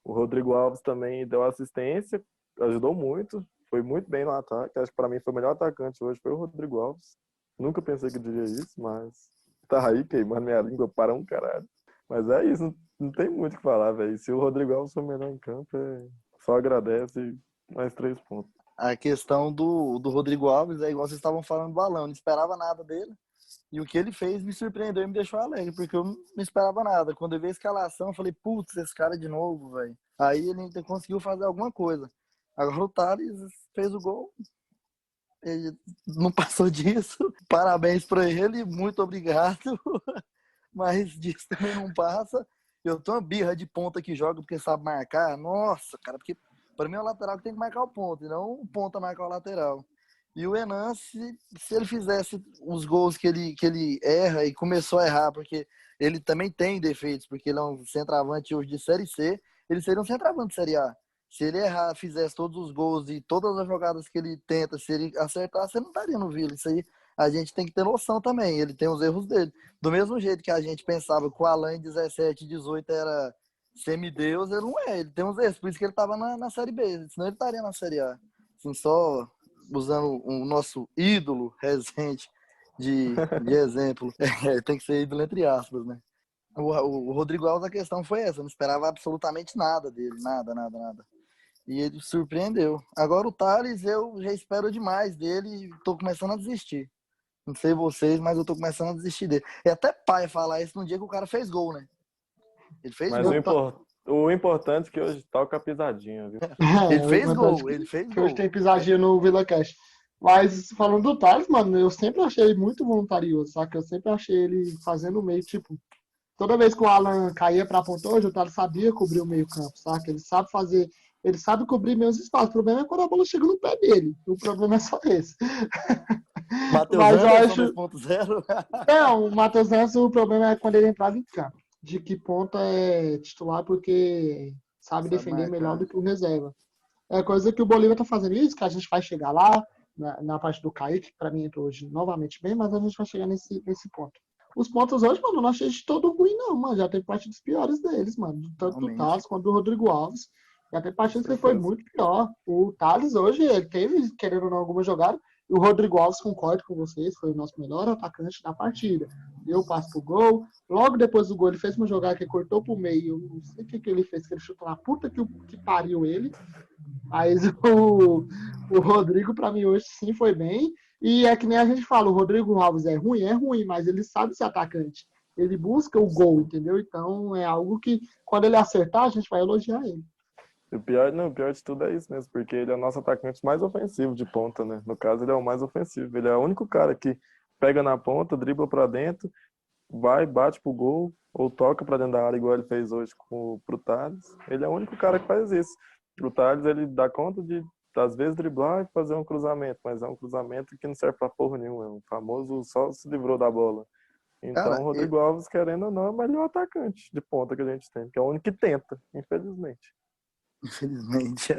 O Rodrigo Alves também deu assistência, ajudou muito. foi muito bem no ataque. Acho que pra mim foi o melhor atacante hoje, foi o Rodrigo Alves. Nunca pensei que eu diria isso, mas tá aí queimando minha língua para um caralho. Mas é isso, não tem muito o que falar, velho. Se o Rodrigo Alves for o melhor em campo, só agradece e mais 3 pontos. A questão do Rodrigo Alves é igual vocês estavam falando do Alan, eu não esperava nada dele. E o que ele fez me surpreendeu e me deixou alegre, porque eu não esperava nada. Quando eu vi a escalação, eu falei, putz, esse cara de novo, velho. Aí ele ainda conseguiu fazer alguma coisa. Agora o Thales fez o gol, ele não passou disso. Parabéns para ele, muito obrigado. Mas disso também não passa. Eu tô uma birra de ponta que joga porque sabe marcar. Nossa, cara, porque para mim é o lateral que tem que marcar o ponto, e não o ponta marcar o lateral. E o Enan, se ele fizesse os gols que ele erra e começou a errar, porque ele também tem defeitos, porque ele é um centroavante hoje de Série C, ele seria um centroavante de Série A. Se ele errar, fizesse todos os gols e todas as jogadas que ele tenta, se ele acertasse, ele não estaria no Vila. Isso aí a gente tem que ter noção também, ele tem os erros dele. Do mesmo jeito que a gente pensava que o Alan em 17, 18 era semideus, ele não é, ele tem uns erros, por isso que ele estava na Série B, senão ele estaria na Série A. Assim, só usando o nosso ídolo Rezende de exemplo. Tem que ser ídolo entre aspas, né? O Rodrigo Alves, a questão foi essa. Eu não esperava absolutamente nada dele. Nada. E ele surpreendeu. Agora o Thales, eu já espero demais dele e tô começando a desistir. Não sei vocês, mas eu tô começando a desistir dele. É até pai falar isso num dia que o cara fez gol, né? Ele fez Mas gol. o importante é que hoje toca a pisadinha, viu? Ele fez gol, que hoje tem pisadinha no Vila Cash. Mas falando do Thales, mano, eu sempre achei ele muito voluntarioso, saca? Eu sempre achei ele fazendo o meio, tipo, toda vez que o Alan caía pra ponta hoje, o Thales sabia cobrir o meio campo, saca? Ele sabe fazer, ele sabe cobrir meus espaços. O problema é quando a bola chega no pé dele. O problema é só esse. Matheus Mas eu Anderson acho. 2.0. Não, o Matheus Anso, o problema é quando ele entrava em campo. De que ponta é titular porque sabe defender melhor do que o reserva. É coisa que o Bolívar tá fazendo isso, que a gente vai chegar lá, na parte do Kaique, que pra mim entrou hoje novamente bem, mas a gente vai chegar nesse ponto. Os pontos hoje, mano, eu não achei de todo ruim, não, mano. Já tem partidas piores deles, mano. Tanto do Thales quanto do Rodrigo Alves. Já tem partidas que foi muito pior. O Thales hoje, ele teve, querendo ou não, alguma jogada. E o Rodrigo Alves, concordo com vocês, foi o nosso melhor atacante da partida. Deu passo pro gol. Logo depois do gol, ele fez uma jogada que cortou pro meio. Eu não sei o que ele fez, que ele chutou na puta que pariu ele. Mas o Rodrigo, pra mim, hoje sim foi bem. E é que nem a gente fala, o Rodrigo Alves é ruim, mas ele sabe ser atacante. Ele busca o gol, entendeu? Então é algo que, quando ele acertar, a gente vai elogiar ele. O pior de tudo é isso mesmo, porque ele é o nosso atacante mais ofensivo de ponta, né? No caso, ele é o mais ofensivo. Ele é o único cara que pega na ponta, dribla pra dentro, vai, bate pro gol, ou toca pra dentro da área, igual ele fez hoje pro Thales. Ele é o único cara que faz isso. O Thales, ele dá conta de, às vezes, driblar e fazer um cruzamento, mas é um cruzamento que não serve pra porra nenhuma. É o famoso só se livrou da bola. Então, Cara, o Rodrigo Alves, querendo ou não, é o melhor atacante de ponta que a gente tem, que é o único que tenta, infelizmente. Infelizmente.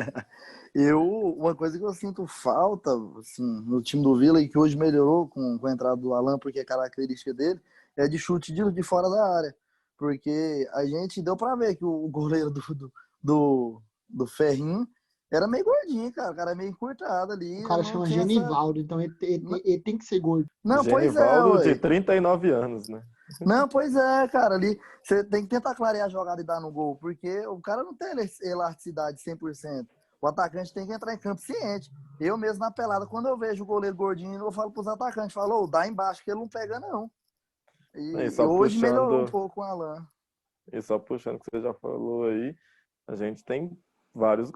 Uma coisa que eu sinto falta, assim, no time do Vila, e que hoje melhorou com a entrada do Alan, porque é característica dele, é de chute de fora da área. Porque a gente deu pra ver que o goleiro do Ferrinho era meio gordinho, cara. O cara é meio encurtado ali. O cara Não chama tinha Genivaldo, então ele tem que ser gordo. Não, pois é, Genivaldo, de ué. 39 anos, né? Não, pois é, cara, ali você tem que tentar clarear a jogada e dar no gol, porque o cara não tem elasticidade 100%. O atacante tem que entrar em campo ciente. Eu mesmo na pelada, quando eu vejo o goleiro gordinho, eu falo pros atacantes, falo, dá embaixo que ele não pega não. E hoje melhorou um pouco o Alan. E só puxando o que você já falou aí, a gente tem vários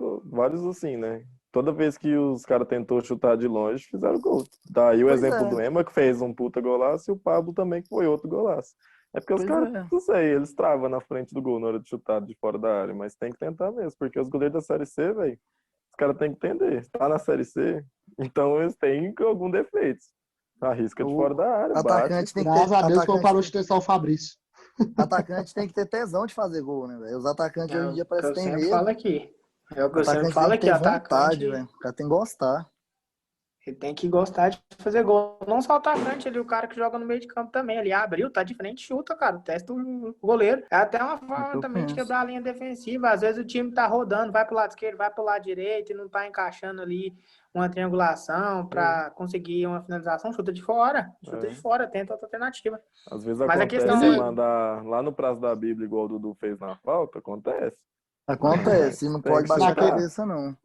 assim, né? Toda vez que os caras tentou chutar de longe, fizeram gol. Daí o exemplo do Ema, que fez um puta golaço, e o Pablo também, que foi outro golaço. É porque os caras, não sei, eles travam na frente do gol na hora de chutar de fora da área, mas tem que tentar mesmo, porque os goleiros da Série C, velho, os caras têm que entender. Tá na Série C, então eles têm algum defeito. Arrisca de fora da área, atacante bate. Graças a Deus que eu parou de testar o Fabrício. Atacante tem que ter tesão de fazer gol, né, velho? Os atacantes hoje em dia parecem que tem medo. Falo aqui. É o que eu sempre Atacante falo tem que aqui, ter vontade, atacante. velho. O cara tem que gostar. Ele tem que gostar de fazer gol. Não só o atacante, ele, o cara que joga no meio de campo também. Ele abriu, tá de frente, chuta, cara. Testa o goleiro. É até uma forma também de quebrar a linha defensiva. Às vezes o time tá rodando, vai pro lado esquerdo, vai pro lado direito e não tá encaixando ali uma triangulação pra conseguir uma finalização. Chuta de fora. Chuta de fora, tenta outra alternativa. Às vezes Mas a acontece questão é... mandar lá no prazo da Bíblia, igual o Dudu fez na falta, acontece. Acontece, não pode baixar a cabeça, não.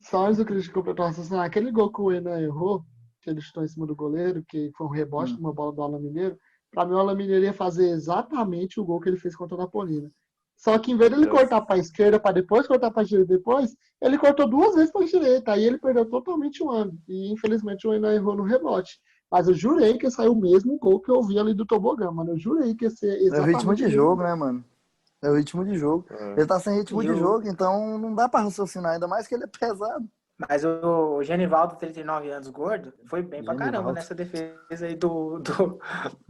Só antes do crítico para raciocinar, aquele gol que o Enan errou, que ele chutou em cima do goleiro, que foi um rebote de uma bola do Alan Mineiro, para mim o Alan Mineiro ia fazer exatamente o gol que ele fez contra o Napolina. Só que em vez de ele cortar para a esquerda, para depois cortar para a direita depois, ele cortou 2 vezes para a direita, aí ele perdeu totalmente o ano. E infelizmente o Enan errou no rebote. Mas eu jurei que ia sair o mesmo gol que eu vi ali do tobogã, mano. Eu jurei que ia ser exatamente É o ritmo de o jogo, mesmo. né, mano? É o ritmo de jogo. Ele tá sem ritmo de jogo, então não dá pra raciocinar, ainda mais que ele é pesado. Mas o Genivaldo, 39 anos, gordo, foi bem pra caramba Genivaldo. nessa defesa aí do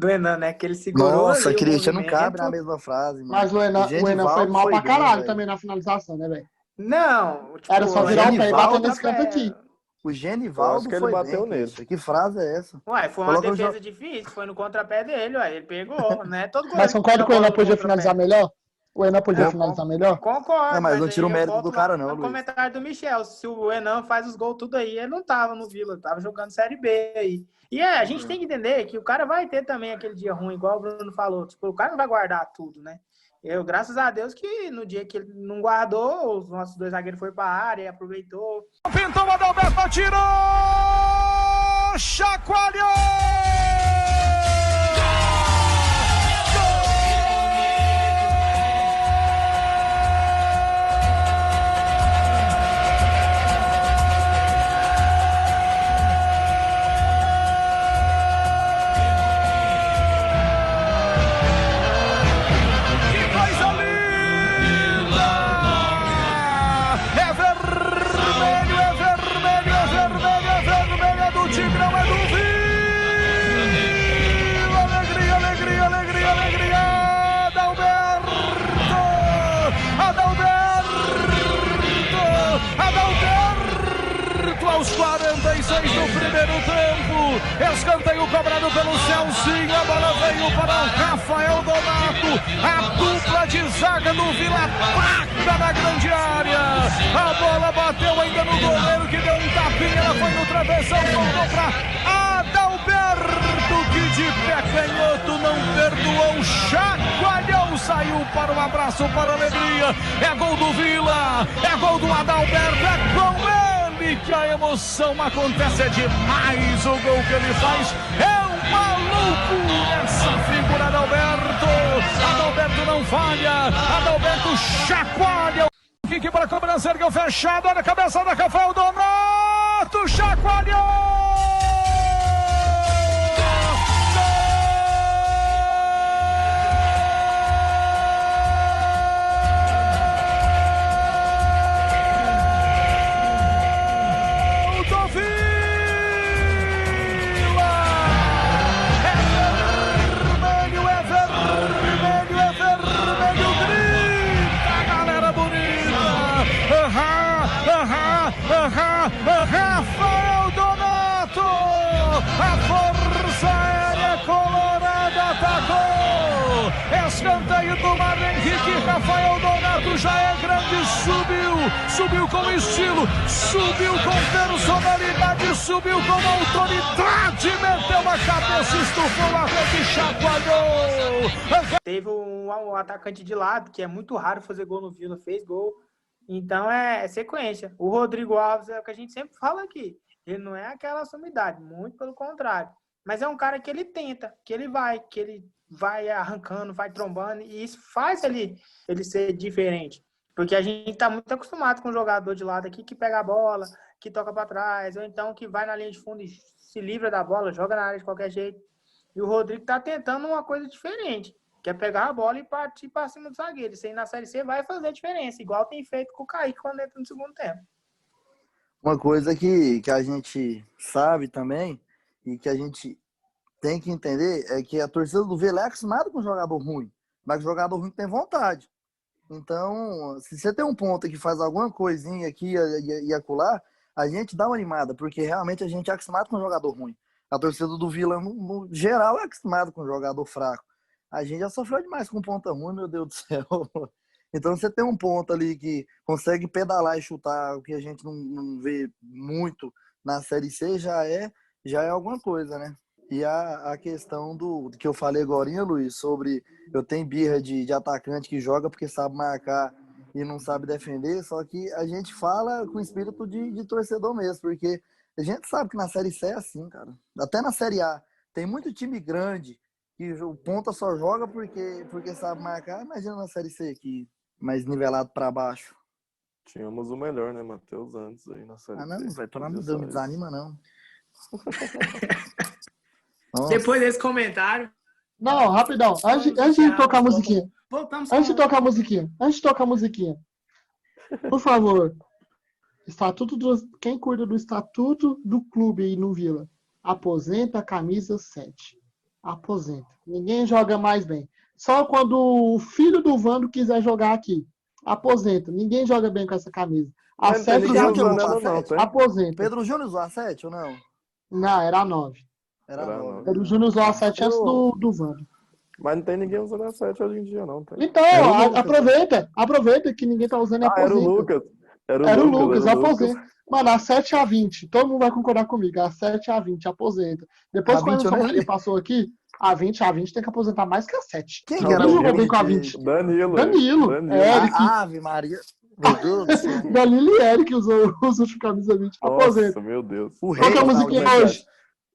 Enan, né? Que ele segurou. Nossa, ali o Christian, não movimento. cabe na mesma frase, mano. Mas o Enan foi Genivaldo mal pra bem, caralho velho. também na finalização, né, velho? Não, tipo, Era só virar o pé e bater Genivaldo, nesse canto aqui. O Eu Genivaldo acho que ele foi bateu bem, nele. Christian. Que frase é essa? Ué, foi uma Coloca o defesa difícil, foi no contrapé dele, ué, ele pegou, né? Todo goleiro Mas concorda pega que o a bola Enan no podia contrapé. finalizar melhor? O Enan podia Não, finalizar melhor? Concordo, Não, mas não aí tira o eu mérito volto do cara, lá não, no Luiz. comentário do Michel, se o Enan faz os gols tudo aí, ele não tava no Vila, tava jogando Série B aí. E a gente tem que entender que o cara vai ter também aquele dia ruim, igual o Bruno falou, tipo, o cara não vai guardar tudo, né? Eu, graças a Deus, que no dia que ele não guardou, os nossos 2 zagueiros foram pra área, aproveitou. Pintou, Adalberto atirou! Chacoalhou! Que coisa linda! É vermelho, é vermelho, é vermelho, é vermelho, é do Tigrão, é do Vila! Alegria, alegria, alegria, alegria! Adalberto aos 46 do primeiro tempo. Escanteio cobrado pelo Celcinho. A bola veio para o Rafael Donato. A dupla de zaga do Vila Prata na grande área. A bola bateu ainda no goleiro que deu um tapinha. Ela foi no travessão, voltou para Adalberto, que de pé canhoto não perdoou. Chacoalhão, saiu para o abraço, para a alegria. É gol do Vila, é gol do Adalberto, é com ele que a emoção acontece. É demais o gol que ele faz. É um maluco essa figura, Adalberto. Adalberto não falha, Adalberto chacoalha. Fique para a cobrança, ergueu fechado, olha a cabeça da Rafael Donato, chacoalhou. Rafael Donato, a força aérea colorada atacou. Escanteio do Mário Henrique. Rafael Donato já é grande, subiu com estilo, subiu com personalidade, subiu com autoridade, meteu a cabeça, estufou a rede e chacoalhou. Teve um atacante de lado, que é muito raro fazer gol no Vila, fez gol. Então é sequência. O Rodrigo Alves é o que a gente sempre fala aqui. Ele não é aquela sumidade, muito pelo contrário. Mas é um cara que ele tenta, que ele vai arrancando, vai trombando, e isso faz ele ser diferente. Porque a gente tá muito acostumado com o jogador de lado aqui que pega a bola, que toca para trás, ou então que vai na linha de fundo e se livra da bola, joga na área de qualquer jeito. E o Rodrigo tá tentando uma coisa diferente. Que é pegar a bola e partir para cima do zagueiro. Isso aí na Série C vai fazer diferença, igual tem feito com o Kaique quando entra no segundo tempo. Uma coisa que a gente sabe também, e que a gente tem que entender, é que a torcida do Vila é acostumada com jogador ruim, mas o jogador ruim tem vontade. Então, se você tem um ponto que faz alguma coisinha aqui e acolá, a gente dá uma animada, porque realmente a gente é acostumado com jogador ruim. A torcida do Vila, no geral, é acostumada com jogador fraco. A gente já sofreu demais com ponta ruim, meu Deus do céu. Então, você tem um ponto ali que consegue pedalar e chutar, o que a gente não vê muito na Série C, já é alguma coisa, né? E a questão do que eu falei agora, Luiz, sobre eu tenho birra de atacante que joga porque sabe marcar e não sabe defender, só que a gente fala com espírito de torcedor mesmo, porque a gente sabe que na Série C é assim, cara. Até na Série A. Tem muito time grande que o ponta só joga porque sabe marcar. Imagina na Série C aqui, mais nivelado para baixo. Tínhamos o melhor, né, Matheus, antes aí na Série C. Não, velho, pelo amor de Deus, não me desanima, não. Depois desse comentário... Não, rapidão. Antes de tocar a musiquinha. Antes de tocar a musiquinha. Por favor. Quem cuida do estatuto do clube aí no Vila? Aposenta a camisa 7. Aposenta. Ninguém joga mais bem. Só quando o filho do Vando quiser jogar aqui. Aposenta. Ninguém joga bem com essa camisa. A 7 já aposenta. Pedro Júnior usou a 7 ou não? Não, era a 9. Era a 9. Pedro Júnior usou a 7 antes do Vando. Mas não tem ninguém usando a 7 hoje em dia, não. Tem. Então, aproveita que ninguém tá usando e aposenta. Era o Lucas. Era o Lucas, aposenta. Mano, a 7 a 20, todo mundo vai concordar comigo. A 7 a 20, aposenta. Depois, quando o São passou aqui, a 20 tem que aposentar mais que a 7. Quem que era? Jogou bem com a 20. Danilo. Eric. Ave Maria. Meu Deus do céu. Danilo e Eric usou os últimos camisa 20. Aposenta. Nossa, meu Deus. Qual que é a musiquinha hoje?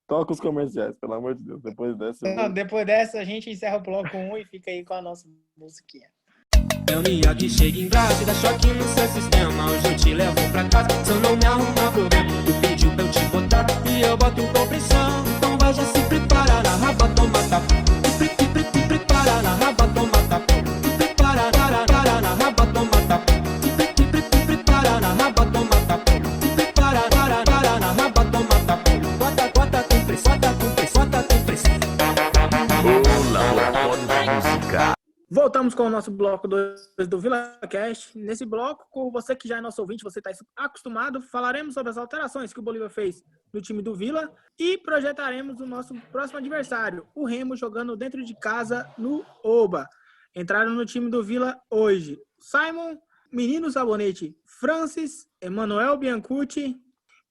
Toca os comerciais, pelo amor de Deus. Depois dessa, a gente encerra o bloco 1 e fica aí com a nossa musiquinha. É o Nia que chega em brasa e dá choque no seu sistema. Hoje eu te levo pra casa, se eu não me arrumar problema. Tu pediu pra eu te botar e eu boto com pressão. Então vai já se prepara na raba, toma tapa. Prepara na raba, toma tapa. Prepara na raba, toma tapa. Prepara na raba, toma tapa. Prepara na raba, toma tapa. Bota com pressão, bota com pressão. Voltamos com o nosso bloco 2 do VilaCast. Nesse bloco, com você que já é nosso ouvinte, você está acostumado, falaremos sobre as alterações que o Bolívar fez no time do Vila e projetaremos o nosso próximo adversário, o Remo, jogando dentro de casa no Oba. Entraram no time do Vila hoje Simon, Menino Sabonete, Francis, Emanuel Biancucci,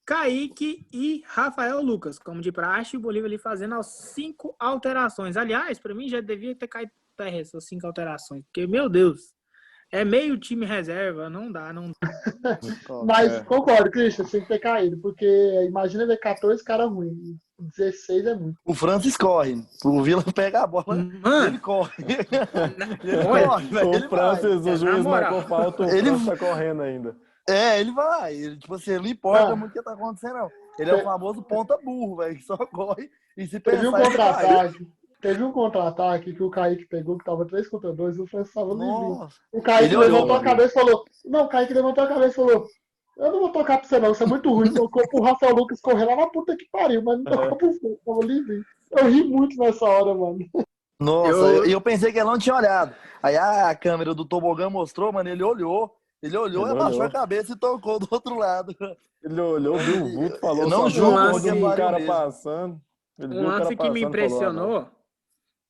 Kaique e Rafael Lucas. Como de praxe, o Bolívar ali fazendo as 5 alterações. Aliás, para mim já devia ter caído essas 5 alterações, porque, meu Deus, é meio time reserva, não dá. Mas concordo, Christian, tem que ter caído, porque imagina ver 14 caras ruins, 16 é muito. O Francis corre, o Vila pega a bola, ele corre. O Francis, o juiz marcou falta, o Francis tá correndo ainda. Ele vai, ele não importa muito o que tá acontecendo, não. Ele é o famoso ponta burro, velho, que só corre e se pensar... Teve um contra-ataque que o Kaique pegou, que tava 3 contra 2, e o Francis tava livre. O Kaique levantou a cabeça e falou... Não, o Kaique levantou a cabeça e falou... Eu não vou tocar pra você não, isso é muito ruim. Tocou pro Rafael Lucas correr lá na puta que pariu, mas não tocou pro Francis, tava livre. Eu ri muito nessa hora, mano. Nossa, eu pensei que ele não tinha olhado. Aí a câmera do tobogã mostrou, mano, ele olhou, abaixou a cabeça e tocou do outro lado. Ele olhou, viu o vulto, falou... Não julgo o cara passando. Um lance que me impressionou...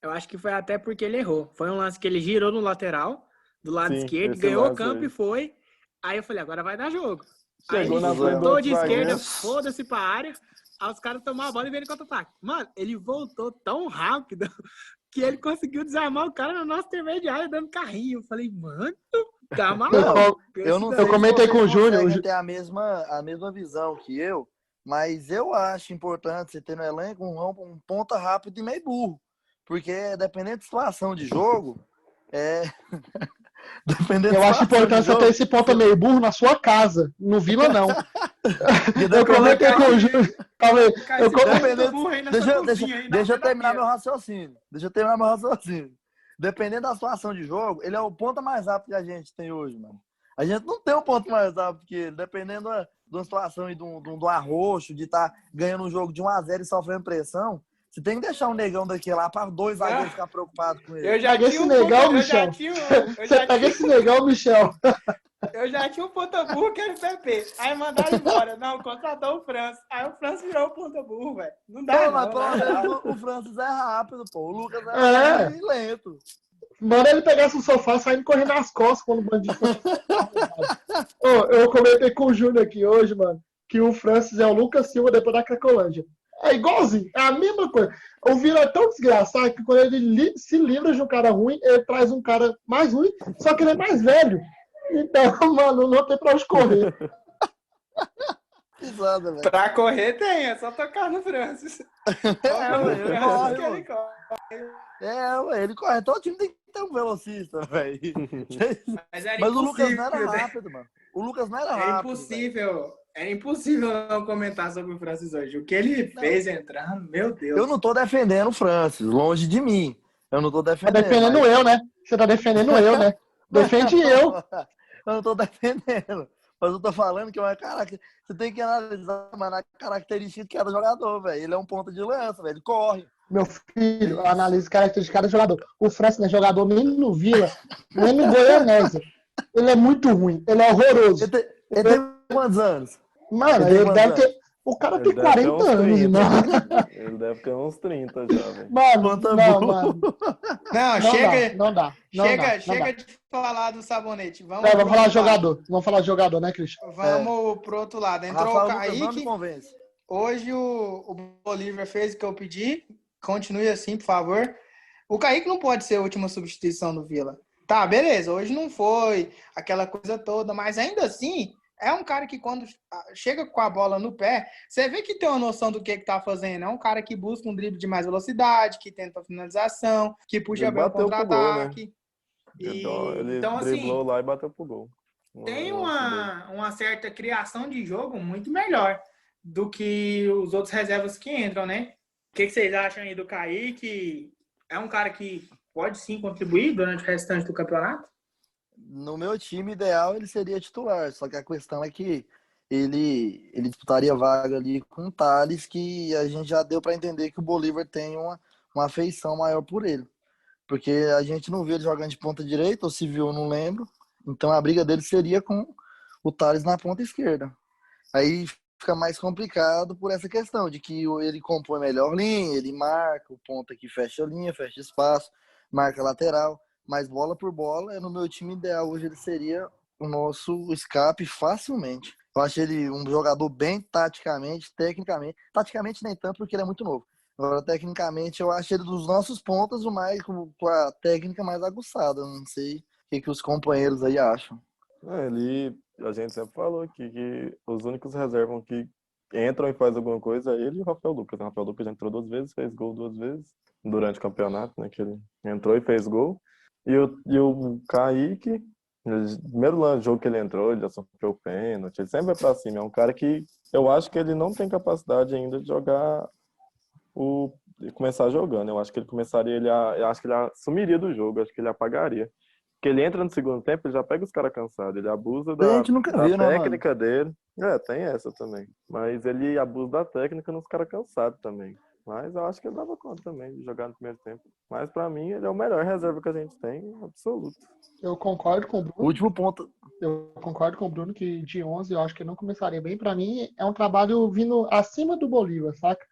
Eu acho que foi até porque ele errou. Foi um lance que ele girou no lateral, do lado esquerdo, ganhou o campo e foi. Aí eu falei, agora vai dar jogo. Chegou aí ele voltou de esquerda, foda-se pra área. Aí os caras tomaram a bola e veio contra-ataque. Mano, ele voltou tão rápido que ele conseguiu desarmar o cara no nosso intermediário dando carrinho. Eu falei, mano, tá maluco. Eu comentei com o Júnior. Ele tem a mesma visão que eu, mas eu acho importante você ter no elenco um ponta rápido e meio burro. Porque dependendo da situação de jogo, eu acho importante você ter esse ponta meio burro na sua casa. No Vila, não. Eu comentei com o Júnior. Deixa eu terminar meu raciocínio. Dependendo da situação de jogo, ele é o ponta mais rápido que a gente tem hoje, mano. A gente não tem um ponto mais rápido que ele. Dependendo de uma situação e do arroxo, de estar ganhando um jogo de 1-0 e sofrendo pressão, você tem que deixar um negão daqui lá para 2 zagueiros ficar preocupados com ele. Eu já tinha esse negão, Michel. Você pega esse negão, Michel. Eu já tinha o ponta burro que era o PP. Aí mandaram embora. Não, contratou o Francis. Aí o Francis virou o ponta burro, velho. Não dá, Pô, mas não. pelo Não. menos o Francis é rápido, pô. O Lucas é É. rápido e lento. Manda ele pegasse o sofá e sair correndo nas costas quando o bandido. Ô, eu comentei com o Júnior aqui hoje, mano, que o Francis é o Lucas Silva depois da Cracolândia. É igualzinho, é a mesma coisa. O Vila é tão desgraçado que quando ele se livra de um cara ruim, ele traz um cara mais ruim, só que ele é mais velho. Então, mano, não tem pra onde correr. Exato, velho. Pra correr tem, é só tocar no Francis. Ele corre, que ele mano. corre. Ué, ele corre. Todo time tem que ter um velocista, velho. Mas era Mas o Lucas não era impossível, né? rápido, mano. O Lucas não era Era rápido. impossível. Era impossível não comentar sobre o Francis hoje. O que ele fez entrando, meu Deus. Eu não tô defendendo o Francis, longe de mim. Eu não tô Tá defendendo. defendendo eu, né? Você tá defendendo eu, né? Defende eu. Eu não tô defendendo. Mas eu tô falando que você tem que analisar, mano, a característica de cada jogador, velho. Ele é um ponta de lança, velho. Ele corre. Meu filho, analise características de cada jogador. O Francis não é jogador nem no Vila, nem no Goianésia. Ele é muito ruim, ele é horroroso. Ele tem quantos anos? Mano, Ele tem ele quantos deve anos? ter. O cara Ele tem deve ter 40 uns anos, 30. irmão. Ele deve ter uns 30 já, velho. Mano, Ponta não, burro. mano. Não, Não chega, dá, não dá. Não chega, dá, não chega dá. de falar do Sabonete. Vamos, Vamos pro falar outro lado. jogador. Vamos falar jogador, né, Cristian? Vamos pro outro lado. Entrou Rafael o Lucas não me Kaique. convence. Hoje o Bolívar fez o que eu pedi. Continue assim, por favor. O Kaique não pode ser a última substituição do Vila. Tá, beleza. Hoje não foi aquela coisa toda, mas ainda assim é um cara que quando chega com a bola no pé, você vê que tem uma noção do que tá fazendo. É um cara que busca um drible de mais velocidade, que tenta a finalização, que puxa Ele bem o bateu pro gol, contra-ataque. Ele Então, driblou assim, lá e bateu pro gol. tem Um lance dele. uma certa criação de jogo muito melhor do que os outros reservas que entram, né? O que vocês acham aí do Kaique? É um cara que pode sim contribuir durante o restante do campeonato? No meu time ideal, ele seria titular. Só que a questão é que ele disputaria vaga ali com o Thales, que a gente já deu para entender que o Bolívar tem uma afeição maior por ele. Porque a gente não viu ele jogando de ponta direita, ou se viu, eu não lembro. Então a briga dele seria com o Thales na ponta esquerda. Aí fica mais complicado por essa questão de que ele compõe melhor linha, ele marca o ponta que fecha a linha, fecha espaço, marca a lateral. Mas bola por bola, no meu time ideal hoje ele seria o nosso escape facilmente. Eu acho ele um jogador bem taticamente, tecnicamente. Taticamente nem tanto, porque ele é muito novo. Agora, tecnicamente, eu acho ele dos nossos pontas o mais com a técnica mais aguçada. Não sei o que os companheiros aí acham. A gente sempre falou aqui que os únicos reservas que entram e fazem alguma coisa é ele e o Rafael Lucas. O Rafael Lucas já entrou 2 vezes, fez gol 2 vezes durante o campeonato, né? Que ele entrou e fez gol. E o Kaique, no primeiro jogo que ele entrou, ele já sofreu pênalti, ele sempre vai pra cima. É um cara que eu acho que ele não tem capacidade ainda de jogar de começar jogando. Eu acho que ele começaria, eu acho que ele sumiria do jogo, acho que ele apagaria. Porque ele entra no segundo tempo, ele já pega os caras cansados, ele abusa A gente nunca viu, né, técnica dele. Tem essa também. Mas ele abusa da técnica nos caras cansados também. Mas eu acho que ele dava conta também de jogar no primeiro tempo. Mas pra mim, ele é o melhor reserva que a gente tem, absoluto. Eu concordo com o Bruno. Último ponto. Eu concordo com o Bruno que de 11 eu acho que não começaria bem. Pra mim, é um trabalho vindo acima do Bolívar, saca?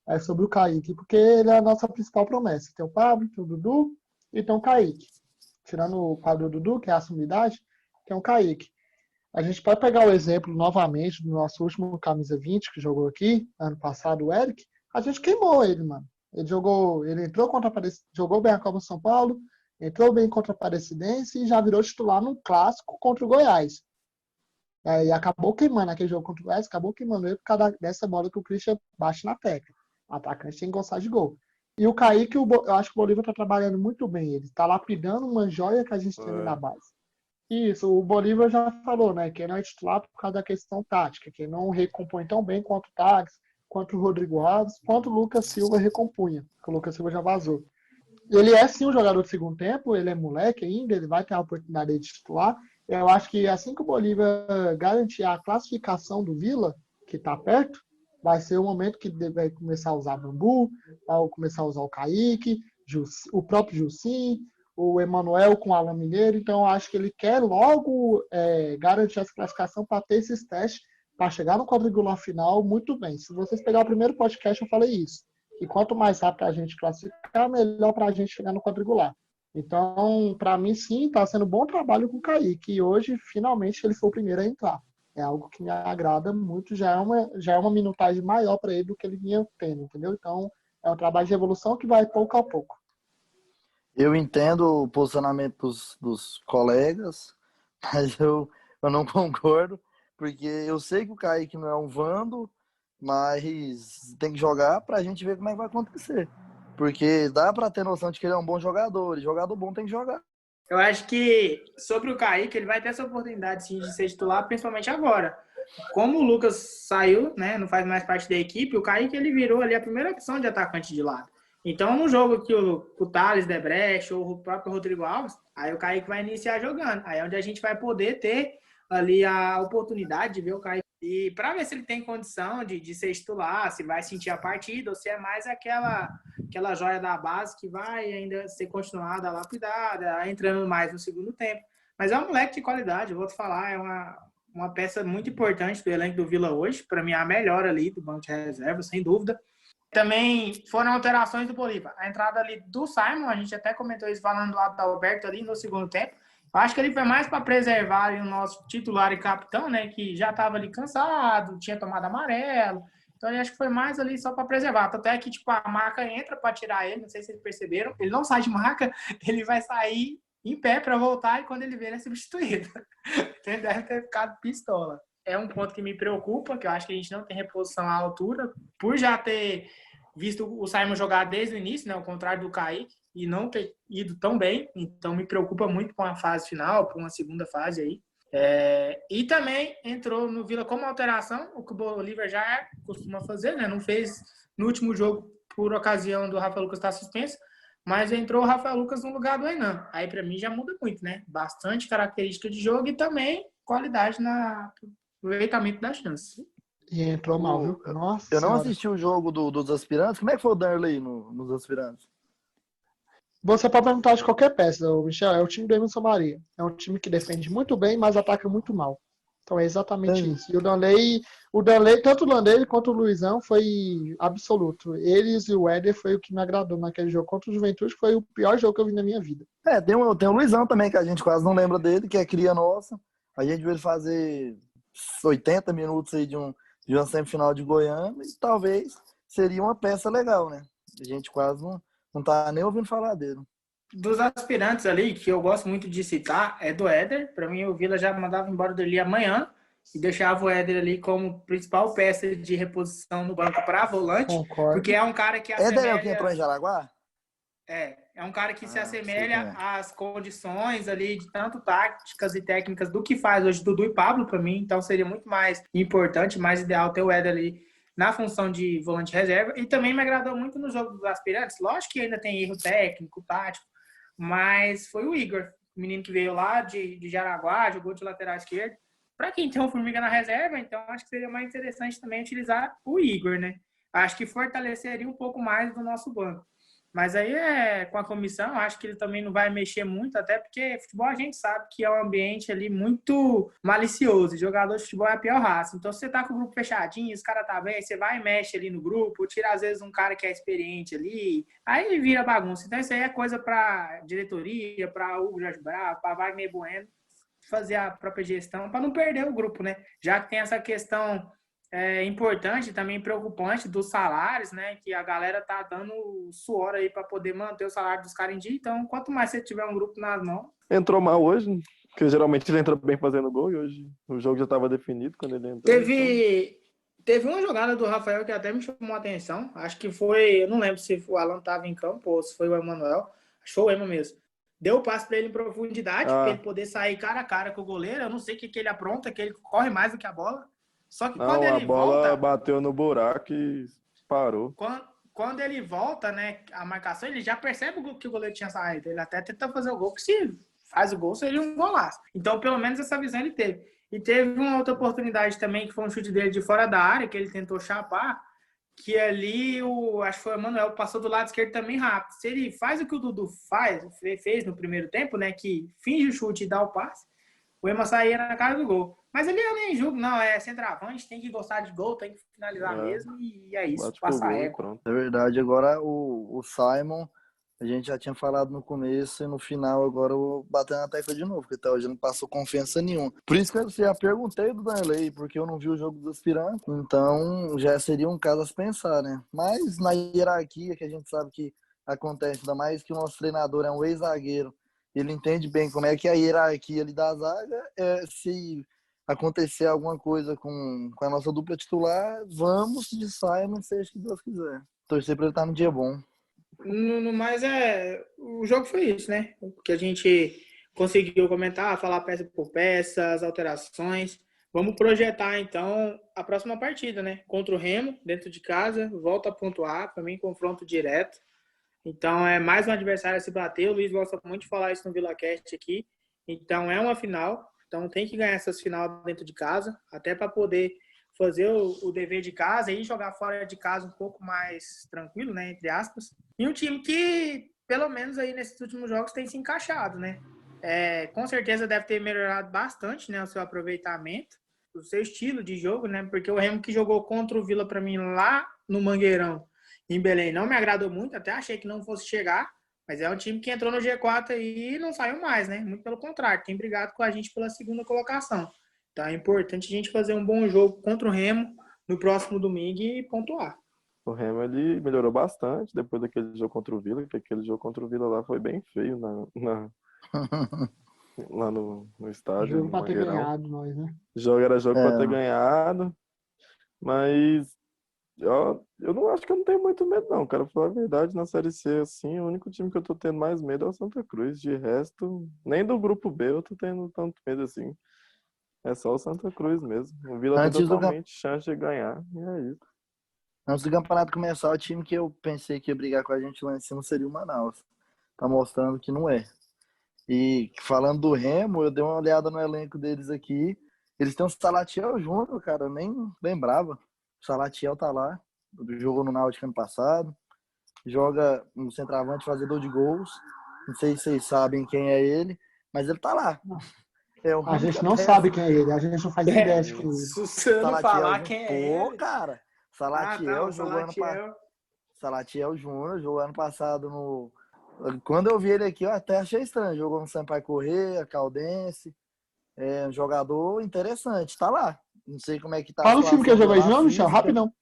É sobre o Kaique, porque ele é a nossa principal promessa. Tem o Pablo, tem o Dudu e tem o Kaique. Tirando o Pablo e o Dudu, que é a sumidade, tem o Kaique. A gente pode pegar o exemplo novamente do nosso último camisa 20 que jogou aqui, ano passado, o Eric. A gente queimou ele, mano. Ele entrou contra a jogou bem a Copa São Paulo, entrou bem contra a Aparecidense e já virou titular num clássico contra o Goiás. E acabou queimando aquele jogo contra o Goiás, acabou queimando ele por causa dessa bola que o Christian bate na tecla. O atacante tem que gostar de gol. E o Kaique, eu acho que o Bolívar tá trabalhando muito bem. Ele tá lapidando uma joia que a gente tem na base. Isso, o Bolívar já falou, né? Que ele não é titular por causa da questão tática, que ele não recompõe tão bem quanto o Thales, quanto o Rodrigo Alves, quanto o Lucas Silva recompunha, que o Lucas Silva já vazou. Ele é sim um jogador de segundo tempo, ele é moleque ainda, ele vai ter a oportunidade de titular. Eu acho que assim que o Bolívar garantir a classificação do Vila, que está perto, vai ser o momento que vai começar a usar Bambu, vai começar a usar o Kaique, o próprio Jusim, o Emanuel com o Alan Mineiro, então eu acho que ele quer logo garantir essa classificação para ter esses testes, para chegar no quadrangular final muito bem. Se vocês pegar o primeiro podcast, eu falei isso. E quanto mais rápido a gente classificar, melhor para a gente chegar no quadrangular. Então, para mim, sim, está sendo um bom trabalho com o Kaique. E hoje, finalmente, ele foi o primeiro a entrar. É algo que me agrada muito, já é uma minutagem maior para ele do que ele vinha tendo, entendeu? Então, é um trabalho de evolução que vai pouco a pouco. Eu entendo o posicionamento dos colegas, mas eu não concordo, porque eu sei que o Kaique não é um vando, mas tem que jogar pra gente ver como é que vai acontecer. Porque dá pra ter noção de que ele é um bom jogador, e jogador bom tem que jogar. Eu acho que sobre o Kaique, ele vai ter essa oportunidade sim, de ser titular, principalmente agora. Como o Lucas saiu, né, não faz mais parte da equipe, o Kaique ele virou ali a primeira opção de atacante de lado. Então, no jogo que o Thales Debrecht ou o próprio Rodrigo Alves, aí o Kaique vai iniciar jogando. Aí é onde a gente vai poder ter ali a oportunidade de ver o Kaique. E para ver se ele tem condição de ser titular, se vai sentir a partida, ou se é mais aquela joia da base que vai ainda ser continuada, lapidada, entrando mais no segundo tempo. Mas é um moleque de qualidade, eu vou te falar, é uma peça muito importante do elenco do Vila hoje. Para mim, é a melhor ali do banco de reserva, sem dúvida. Também foram alterações do Bolívar. A entrada ali do Simon, a gente até comentou isso falando do lado do Alberto ali no segundo tempo. Eu acho que ele foi mais para preservar ali o nosso titular e capitão, né? Que já estava ali cansado, tinha tomado amarelo. Então, eu acho que foi mais ali só para preservar. Tanto é que, tipo, a maca entra para tirar ele, não sei se vocês perceberam. Ele não sai de maca, ele vai sair em pé para voltar e quando ele vê, ele é substituído. Então, ele deve ter ficado pistola. É um ponto que me preocupa, que eu acho que a gente não tem reposição à altura, por já ter visto o Simon jogar desde o início, né, ao contrário do Kaique, e não ter ido tão bem. Então, me preocupa muito com a fase final, com uma segunda fase aí. E também entrou no Vila como alteração, o que o Bolívar já costuma fazer, né? Não fez no último jogo por ocasião do Rafael Lucas estar suspenso, mas entrou o Rafael Lucas no lugar do Hernan. Aí, para mim, já muda muito, né? Bastante característica de jogo e também qualidade no aproveitamento das chances. E entrou mal, viu? Nossa Eu não senhora. assisti o jogo dos aspirantes. Como é que foi o Darley nos aspirantes? Você pode perguntar de qualquer peça, Michel. É o time do Emerson Maria. É um time que defende muito bem, mas ataca muito mal. Então é exatamente isso. E o Danley, tanto o Danley quanto o Luizão foi absoluto. Eles e o Éder foi o que me agradou naquele jogo contra o Juventude, que foi o pior jogo que eu vi na minha vida. Tem o Luizão também, que a gente quase não lembra dele, que é cria nossa. A gente viu ele fazer 80 minutos aí de uma semifinal de Goiânia e talvez seria uma peça legal, né? A gente quase não tá nem ouvindo falar dele. Dos aspirantes ali, que eu gosto muito de citar, é do Éder. Para mim, o Vila já mandava embora dele amanhã e deixava o Éder ali como principal peça de reposição no banco para volante. Concordo. Porque é um cara que assemelha... Éder é o que entrou em Jaraguá? É um cara que se assemelha às condições ali de tanto táticas e técnicas do que faz hoje Dudu e Pablo para mim. Então, seria muito mais importante, mais ideal ter o Éder ali na função de volante reserva. E também me agradou muito no jogo dos aspirantes. Lógico que ainda tem erro técnico, tático, mas foi o Igor, o menino que veio lá de Jaraguá, jogou de lateral esquerdo. Para quem tem o Formiga na reserva, então acho que seria mais interessante também utilizar o Igor, né? Acho que fortaleceria um pouco mais do nosso banco. Mas aí com a comissão, acho que ele também não vai mexer muito, até porque futebol a gente sabe que é um ambiente ali muito malicioso. E jogador de futebol é a pior raça. Então, se você tá com o grupo fechadinho, os caras tá bem, você vai e mexe ali no grupo, tira às vezes um cara que é experiente ali, aí vira bagunça. Então, isso aí é coisa para diretoria, para Hugo Jorge Bravo, para Wagner Bueno, fazer a própria gestão, para não perder o grupo, né? Já que tem essa questão importante, também preocupante dos salários, né? Que a galera tá dando suor aí para poder manter o salário dos caras em dia. Então, quanto mais você tiver um grupo nas mãos. Entrou mal hoje, porque geralmente ele entra bem fazendo gol e hoje o jogo já estava definido quando ele entrou. Teve uma jogada do Rafael que até me chamou a atenção. Acho que foi, eu não lembro se o Alan tava em campo ou se foi o Emanuel. Acho que foi o Ema mesmo. Deu o passe para ele em profundidade, para ele poder sair cara a cara com o goleiro. Eu não sei o que ele apronta, que ele corre mais do que a bola. Só que quando ele volta... a bola bateu no buraco e parou. Quando ele volta, né, a marcação, ele já percebe que o goleiro tinha saído. Ele até tenta fazer o gol, que se faz o gol, seria um golaço. Então, pelo menos essa visão ele teve. E teve uma outra oportunidade também, que foi um chute dele de fora da área, que ele tentou chapar, que ali acho que foi o Manuel passou do lado esquerdo também rápido. Se ele faz o que o Dudu fez no primeiro tempo, né? Que finge o chute e dá o passe, o Ema saía na cara do gol. Mas ali eu nem julgo, não. É centroavante, tem que gostar de gol, tem que finalizar mesmo. E é isso, passa a régua. É verdade. Agora o Simon, a gente já tinha falado no começo e no final agora eu vou bater na tecla de novo, porque até hoje não passou confiança nenhuma. Por isso que eu já perguntei do Danley, porque eu não vi o jogo dos aspirantes, então já seria um caso a se pensar, né? Mas na hierarquia que a gente sabe que acontece, ainda mais que o nosso treinador é um ex-zagueiro, ele entende bem como é que é a hierarquia ali da zaga, se acontecer alguma coisa com a nossa dupla titular, vamos de Simon, seja o que Deus quiser. Torcer para ele estar no dia bom. Mas o jogo foi isso, né? Que a gente conseguiu comentar, falar peça por peça, as alterações. Vamos projetar, então, a próxima partida, né? Contra o Remo, dentro de casa, volta a pontuar, para mim, confronto direto. Então, é mais um adversário a se bater. O Luiz gosta muito de falar isso no VilaCast aqui. Então, é uma final. Então, tem que ganhar essas final dentro de casa, até para poder fazer o dever de casa e jogar fora de casa um pouco mais tranquilo, né, entre aspas. E um time que, pelo menos aí nesses últimos jogos, tem se encaixado, né? Com certeza deve ter melhorado bastante, né, o seu aproveitamento, o seu estilo de jogo, né? Porque o Remo que jogou contra o Vila para mim lá no Mangueirão, em Belém, não me agradou muito, até achei que não fosse chegar, mas é um time que entrou no G4 aí e não saiu mais, né? Muito pelo contrário, tem brigado com a gente pela segunda colocação. Então é importante a gente fazer um bom jogo contra o Remo no próximo domingo e pontuar. O Remo, ele melhorou bastante depois daquele jogo contra o Vila, porque aquele jogo contra o Vila lá foi bem feio lá no estádio. Jogo pra ter ganhado nós, né? Era jogo pra ter ganhado, mas eu não acho que eu não tenho muito medo, não, cara. Pra falar a verdade, na Série C, assim, o único time que eu tô tendo mais medo é o Santa Cruz. De resto, nem do grupo B eu tô tendo tanto medo assim. É só o Santa Cruz mesmo. O Vila tem totalmente chance de ganhar, e é isso. Antes do campeonato começar, o time que eu pensei que ia brigar com a gente lá em cima seria o Manaus. Tá mostrando que não é. E falando do Remo, eu dei uma olhada no elenco deles aqui. Eles têm o Salatiel Júnior, cara, eu nem lembrava. O Salatiel tá lá, jogou no Náutico ano passado. Joga no centroavante, fazedor de gols. Não sei se vocês sabem quem é ele, mas ele tá lá. A gente não sabe quem é ele, a gente não faz ideia de quem é ele. Se você não falar quem é ele... cara, Salatiel Salatiel Júnior jogou ano passado Quando eu vi ele aqui, eu até achei estranho. Jogou no Sampaio Corrêa, Caldense. É um jogador interessante, tá lá. Não sei como é que tá. Fala o time que jogou de novo, Michel, rapidão.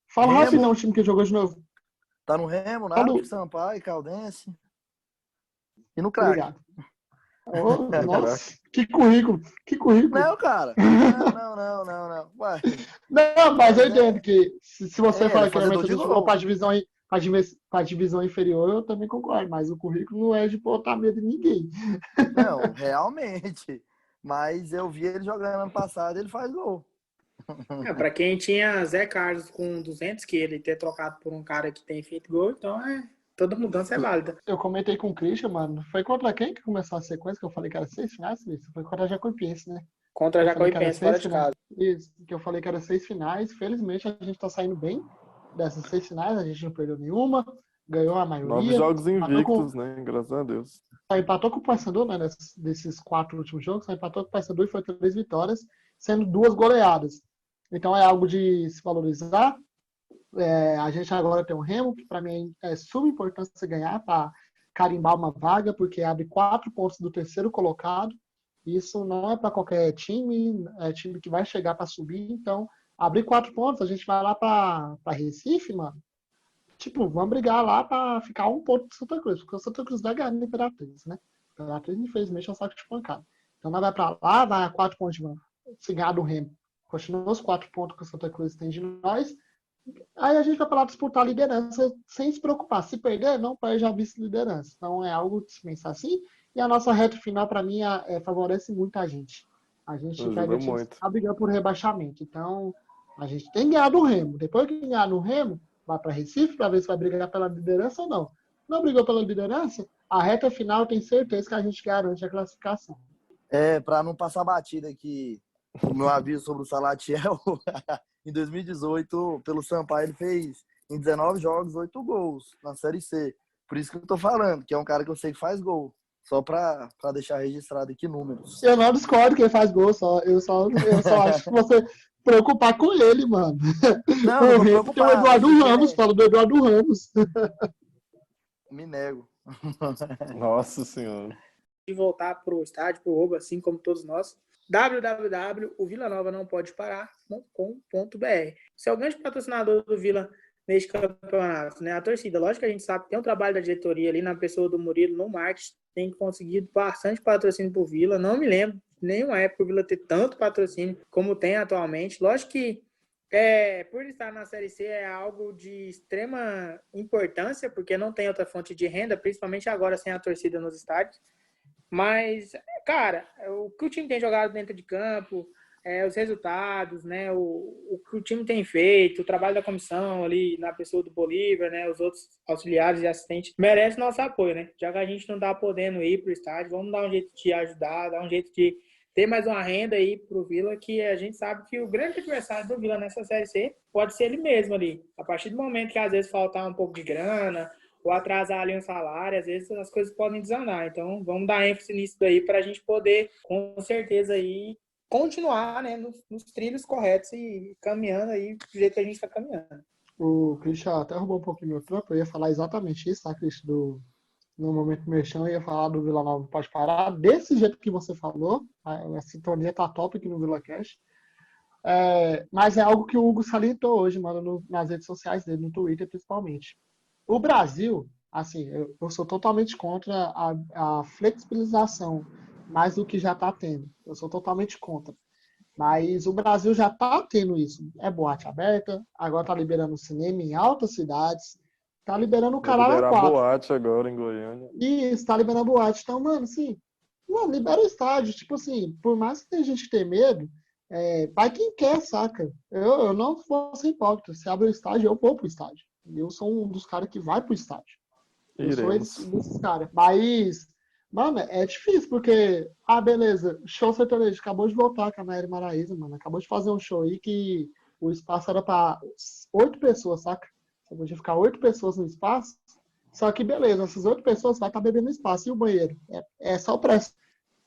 Fala rapidão o time que jogou de novo. Tá no Remo, Náutico, Sampaio, Caldense. E no Crack. Obrigado. Nossa, que currículo. Não, cara. Não. Ué. Não, mas eu entendo que se você falar que ele for para divisão inferior, eu também concordo, mas o currículo não é de botar medo de ninguém. Não, realmente. Mas eu vi ele jogando ano passado, ele faz gol. Para quem tinha Zé Carlos com 200 que ele ter trocado por um cara que tem feito gol, então toda mudança é válida. Eu comentei com o Christian, mano. Foi contra quem que começou a sequência? Que eu falei que era 6 finais, isso? Foi contra a Jacuipense, né? Contra a Jacuipense, fora de casa. Isso, que eu falei que era 6 finais. Felizmente a gente tá saindo bem dessas 6 finais. A gente não perdeu nenhuma. Ganhou a maioria. 9 jogos invictos, né? Graças a Deus. Só empatou com o Paysandu, né? Desses 4 últimos jogos. Só empatou com o Paysandu e foi 3 vitórias, sendo 2 goleadas. Então é algo de se valorizar. A gente agora tem um Remo, que para mim é suma importância ganhar para carimbar uma vaga, porque abre 4 pontos do terceiro colocado. Isso não é para qualquer time, é time que vai chegar para subir. Então, abrir 4 pontos, a gente vai lá para Recife, mano. Tipo, vamos brigar lá para ficar 1 ponto do Santa Cruz, porque o Santa Cruz vai ganhar no Imperatriz, né? O Imperatriz, infelizmente, é um saco de pancada. Então, nós vai para lá, vai a 4 pontos de se ganhar do Remo. Continua os 4 pontos que o Santa Cruz tem de nós. Aí a gente vai para lá disputar a liderança sem se preocupar. Se perder, não perde a vice-liderança. Então é algo de se pensar assim. E a nossa reta final, para mim, favorece muito a gente. A gente está brigando por rebaixamento. Então, a gente tem que ganhar do Remo. Depois que ganhar no Remo, vai para Recife para ver se vai brigar pela liderança ou não. Não brigou pela liderança, a reta final eu tenho certeza que a gente garante a classificação. Para não passar batida aqui, o meu aviso sobre o Salatiel, em 2018, pelo Sampaio, ele fez em 19 jogos, 8 gols na Série C. Por isso que eu tô falando, que é um cara que eu sei que faz gol. Só pra deixar registrado aqui números. Eu não discordo que ele faz gol, eu só acho que você preocupar com ele, mano. Não, O não tô Remo tem o preocupado. Eduardo porque, Ramos, fala do Eduardo Ramos. Me nego. Nossa senhora. De voltar pro estádio, pro Oba, assim como todos nós. www.ovillanova.com.br. Você é o grande patrocinador do Vila neste campeonato, né? A torcida, lógico que a gente sabe que tem um trabalho da diretoria ali na pessoa do Murilo, no marketing, tem conseguido bastante patrocínio pro Vila. Não me lembro de nenhuma época o Vila ter tanto patrocínio como tem atualmente. Lógico que por estar na Série C é algo de extrema importância, porque não tem outra fonte de renda, principalmente agora sem a torcida nos estádios. Mas, cara, o que o time tem jogado dentro de campo, os resultados, né, o que o time tem feito, o trabalho da comissão ali na pessoa do Bolívar, né, os outros auxiliares e assistentes, merece nosso apoio, né? Já que a gente não tá podendo ir pro estádio, vamos dar um jeito de ajudar, dar um jeito de ter mais uma renda aí pro Vila, que a gente sabe que o grande adversário do Vila nessa Série C pode ser ele mesmo ali. A partir do momento que às vezes faltar um pouco de grana, ou atrasar ali um salário, às vezes as coisas podem desandar. Então, vamos dar ênfase nisso daí para a gente poder, com certeza, aí, continuar, né, nos trilhos corretos e caminhando aí do jeito que a gente está caminhando. O Christian até roubou um pouquinho meu trampo, eu ia falar exatamente isso, tá, Christian? No momento merchan, eu ia falar do Vila Nova Pode Parar, desse jeito que você falou, a sintonia tá top aqui no VilaCast. Mas é algo que o Hugo salientou hoje, mano, nas redes sociais dele, no Twitter principalmente. O Brasil, assim, eu sou totalmente contra a flexibilização, mais do que já está tendo. Eu sou totalmente contra. Mas o Brasil já está tendo isso. É boate aberta, agora está liberando cinema em altas cidades, está liberando o Vai caralho a liberar quatro. boate agora em Goiânia. E está liberando boate. Então, mano, assim, libera o estádio. Tipo assim, por mais que tenha gente que tenha medo, vai quem quer, saca? Eu não vou ser hipócrita. Se abre o estádio, eu vou pro estádio. Eu sou um dos caras que vai pro estádio. Eu sou desses caras. Mas, mano, é difícil, porque, beleza, show sertanejo, acabou de voltar com a Nair Maraíza, mano. Acabou de fazer um show aí que o espaço era pra 8 pessoas, saca? Você podia ficar 8 pessoas no espaço, só que beleza, essas 8 pessoas vai estar bebendo no espaço. E o banheiro? É só o preço.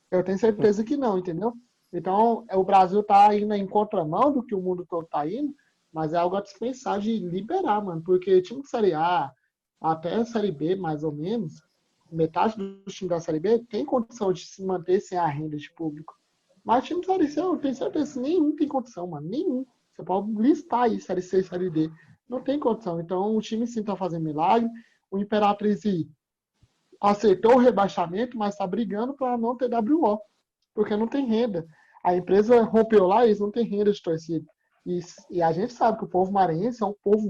Eu tenho certeza que não, entendeu? Então, o Brasil tá indo em contramão do que o mundo todo tá indo, mas é algo a dispensar de liberar, mano. Porque time de Série A, até a Série B, mais ou menos, metade dos times da Série B tem condição de se manter sem a renda de público. Mas time de Série C, eu tenho certeza que nenhum tem condição, mano. Nenhum. Você pode listar aí Série C e Série D. Não tem condição. Então, o time sim tá fazendo milagre. O Imperatriz aceitou o rebaixamento, mas tá brigando para não ter WO. Porque não tem renda. A empresa rompeu lá e eles não têm renda de torcida. E a gente sabe que o povo maranhense é um povo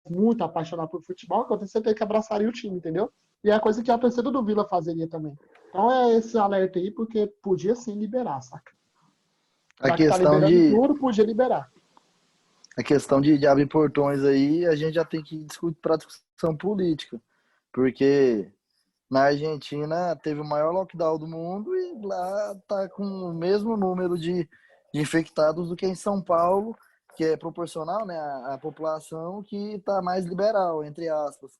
muito apaixonado por futebol, então você tem que abraçaria o time, entendeu? E é a coisa que a torcida do Vila fazeria também. Então é esse alerta aí, porque podia sim liberar, saca? A questão tudo, podia liberar. A questão de abrir portões aí, a gente já tem que discutir para discussão política. Porque na Argentina teve o maior lockdown do mundo e lá tá com o mesmo número de infectados do que em São Paulo, que é proporcional, né, à população que está mais liberal, entre aspas.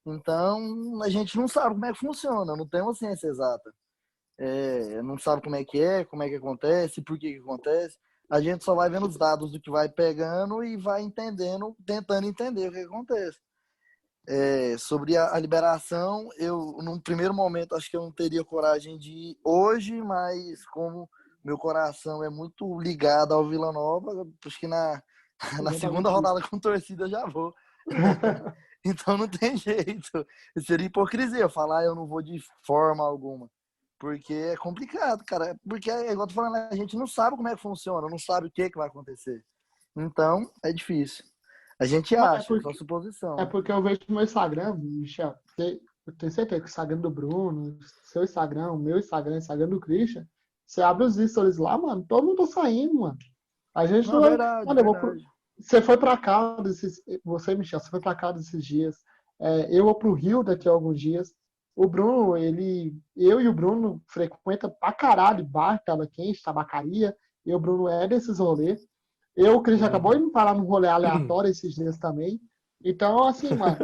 Então, a gente não sabe como é que funciona, não tem uma ciência exata. Não sabe como é que acontece, por que acontece. A gente só vai vendo os dados do que vai pegando e vai entendendo, tentando entender o que acontece. Sobre a liberação, eu, num primeiro momento, acho que eu não teria coragem de ir hoje, mas como meu coração é muito ligado ao Vila Nova, acho que na segunda rodada com torcida eu já vou. Então não tem jeito. Seria hipocrisia falar eu não vou de forma alguma. Porque é complicado, cara. Porque, igual eu tô falando, a gente não sabe como é que funciona, não sabe o que vai acontecer. Então, é difícil. A gente acha, é só suposição. É porque eu vejo no meu Instagram, Michel, eu tenho certeza que o Instagram do Bruno, seu Instagram, o meu Instagram, o Instagram do Christian, você abre os stories lá, mano, todo mundo tá saindo, mano. A gente não é verdade, mano, você foi pra cá você, Michel, você foi pra cá desses dias. Eu vou pro Rio daqui a alguns dias. O Bruno, eu e o Bruno frequenta pra caralho bar, tela quente, tabacaria. E o Bruno é desses rolês. O Christian acabou de me falar num rolê aleatório esses dias também. Então, assim, mano,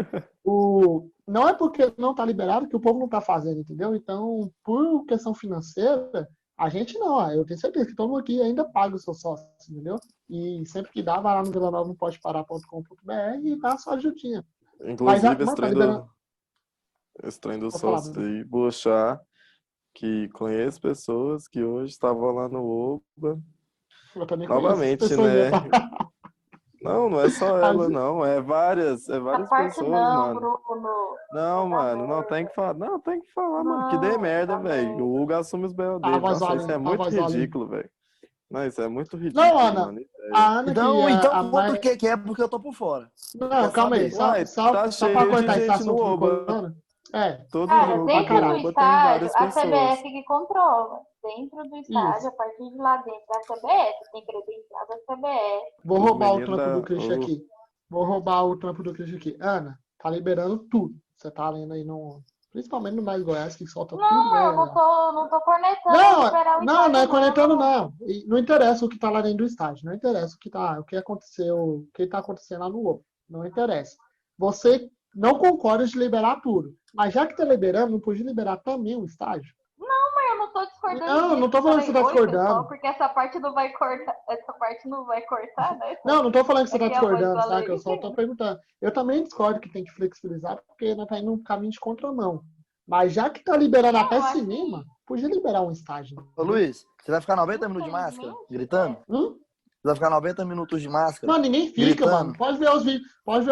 não é porque não tá liberado que o povo não tá fazendo, entendeu? Então, por questão financeira, a gente não. Eu tenho certeza que todo mundo aqui ainda paga o seu sócio, entendeu? E sempre que dá, vai lá no vilanova.com.br e dá a sua ajudinha. Inclusive, Mano, tá liberando. esse trem do Vou falar, sócio aí, Bochá, que conheço pessoas que hoje estavam lá no Oba. Eu também Novamente, conheço pessoas, né? tá? Não é só ela, não. É várias A parte pessoas, não, mano. Bruno. Não, mano, não tem que falar. Não, tem que falar, mano. Que dê merda, Não, velho. O Hugo assume os B.O. Tá, dele. voz Nossa, isso é além, tá, muito voz além. ridículo, velho. Não, isso é muito Não, ridículo, Ana, mano. a Ana que Então é a conta mais... o que é, porque eu tô por fora. Não, Quer calma aí, saber? só Tá pra cheio de cortar esse gente no assunto do Oba. corona. Todo Cara, jogo pra do dentro do caralho. Oba tem estádio, várias a pessoas. CBF que controla. Dentro do estádio, Isso. a partir de lá dentro da CBF, tem credencial da CBF. Vou Os roubar o meninos trampo do da... Christian aqui. Vou roubar o trampo do Christian aqui. Ana, tá liberando tudo. Você tá lendo aí no... Principalmente no Mais Goiás, que solta tudo, Não, né? eu não tô cornetando liberar o estádio. Não é conectando, não. E não interessa o que tá lá dentro do estádio. Não interessa o que aconteceu, o que tá acontecendo lá no Opo. Não interessa. Você não concorda de liberar tudo. Mas já que tá liberando, não podia liberar também o estádio? Mas eu não tô discordando Não, disso. não tô falando que você tá Oi, discordando. pessoal, porque essa parte não vai cortar. Essa parte não vai cortar, né? Não tô falando que você tá Aqui é a voz discordando, do saca? Eu Alex. só tô perguntando. Eu também discordo que tem que flexibilizar, porque não tá indo num caminho de contramão. Mas já que tá liberando até acho cinema, podia liberar um estádio. Ô Luiz, você vai ficar 90 minutos de máscara? Gritando? Você vai ficar 90 minutos de máscara? Não, ninguém fica, gritando. mano. Pode ver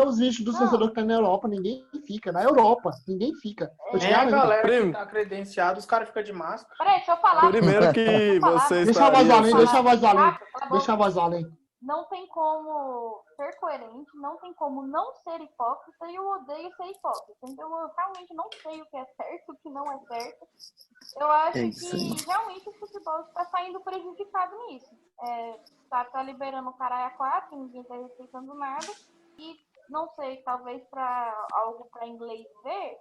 os vídeos do torcedor que tá na Europa. Ninguém fica. Na Europa, ninguém fica. Nem a galera que tá credenciada, os caras ficam de máscara. Peraí, deixa eu falar. Primeiro que você Deixa a voz estaria... além, deixa a voz além. Cala a boca. Deixa a voz além. Não tem como ser coerente, não tem como não ser hipócrita e eu odeio ser hipócrita. Então eu realmente não sei o que é certo, o que não é certo. Eu acho que realmente o futebol está saindo prejudicado nisso. Tá liberando o caralho a 4, ninguém tá respeitando nada. E não sei, talvez para algo para inglês ver,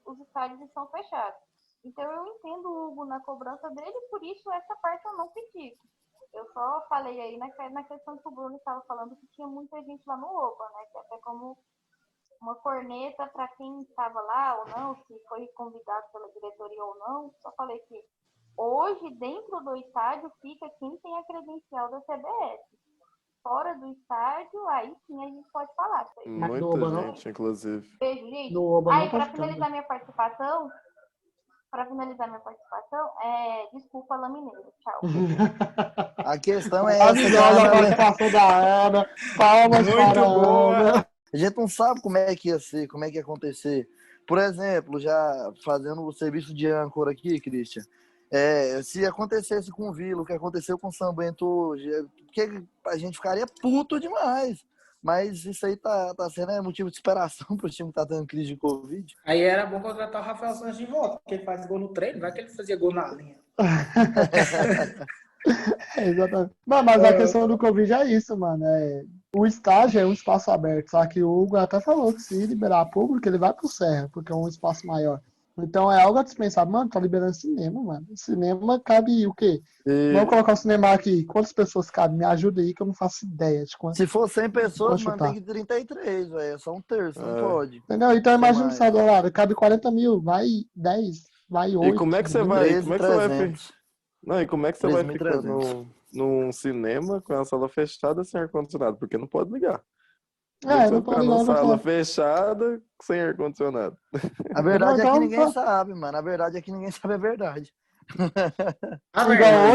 os estádios estão fechados. Então eu entendo o Hugo na cobrança dele, por isso essa parte eu não critico. Eu só falei aí na questão que o Bruno estava falando que tinha muita gente lá no Oba, né? Que até como uma corneta para quem estava lá ou não, se foi convidado pela diretoria ou não. Só falei que hoje, dentro do estádio, fica quem tem a credencial da CBF. Fora do estádio, aí sim a gente pode falar. Muita gente, inclusive. Beijo, gente. No Oba Aí, não tá para ficando. finalizar minha participação, desculpa, Lamineiro. Tchau. A questão é Maravilhosa a essa, participação da Ana. Palmas para a Ana. a gente não sabe como é que ia ser, como é que ia acontecer. Por exemplo, já fazendo o serviço de âncora aqui, Christian, se acontecesse com o Vila, o que aconteceu com o São Bento hoje, a gente ficaria puto demais. Mas isso aí tá sendo motivo de esperação para o time que tá tendo crise de Covid. Aí era bom contratar o Rafael Santos de volta, porque ele faz gol no treino, vai que ele fazia gol na linha. Exatamente. Mas a questão do Covid é isso, mano. O estádio é um espaço aberto, só que o Hugo até falou que se liberar público, ele vai pro Serra, porque é um espaço maior. Então é algo a dispensar. Mano, tá liberando cinema, mano. Cinema cabe o quê? Vamos colocar o cinema aqui. Quantas pessoas cabem? Me ajuda aí que eu não faço ideia de quantas. Se for 100 pessoas, mano, tem que 33, velho. É só um terço, não pode. Entendeu? Então imagina o estado horário. Cabe 40 mil, vai 10, vai 8. E como é que você vai... 13, Como é que você vai... 300. Não, e como é que você vai ficar 3.300. num cinema com a sala fechada sem ar-condicionado? Porque não pode ligar. Não ficar pode numa não, sala fechada sem ar-condicionado. A verdade é que ninguém Então, sabe, mano. A verdade é que ninguém sabe a verdade. Igual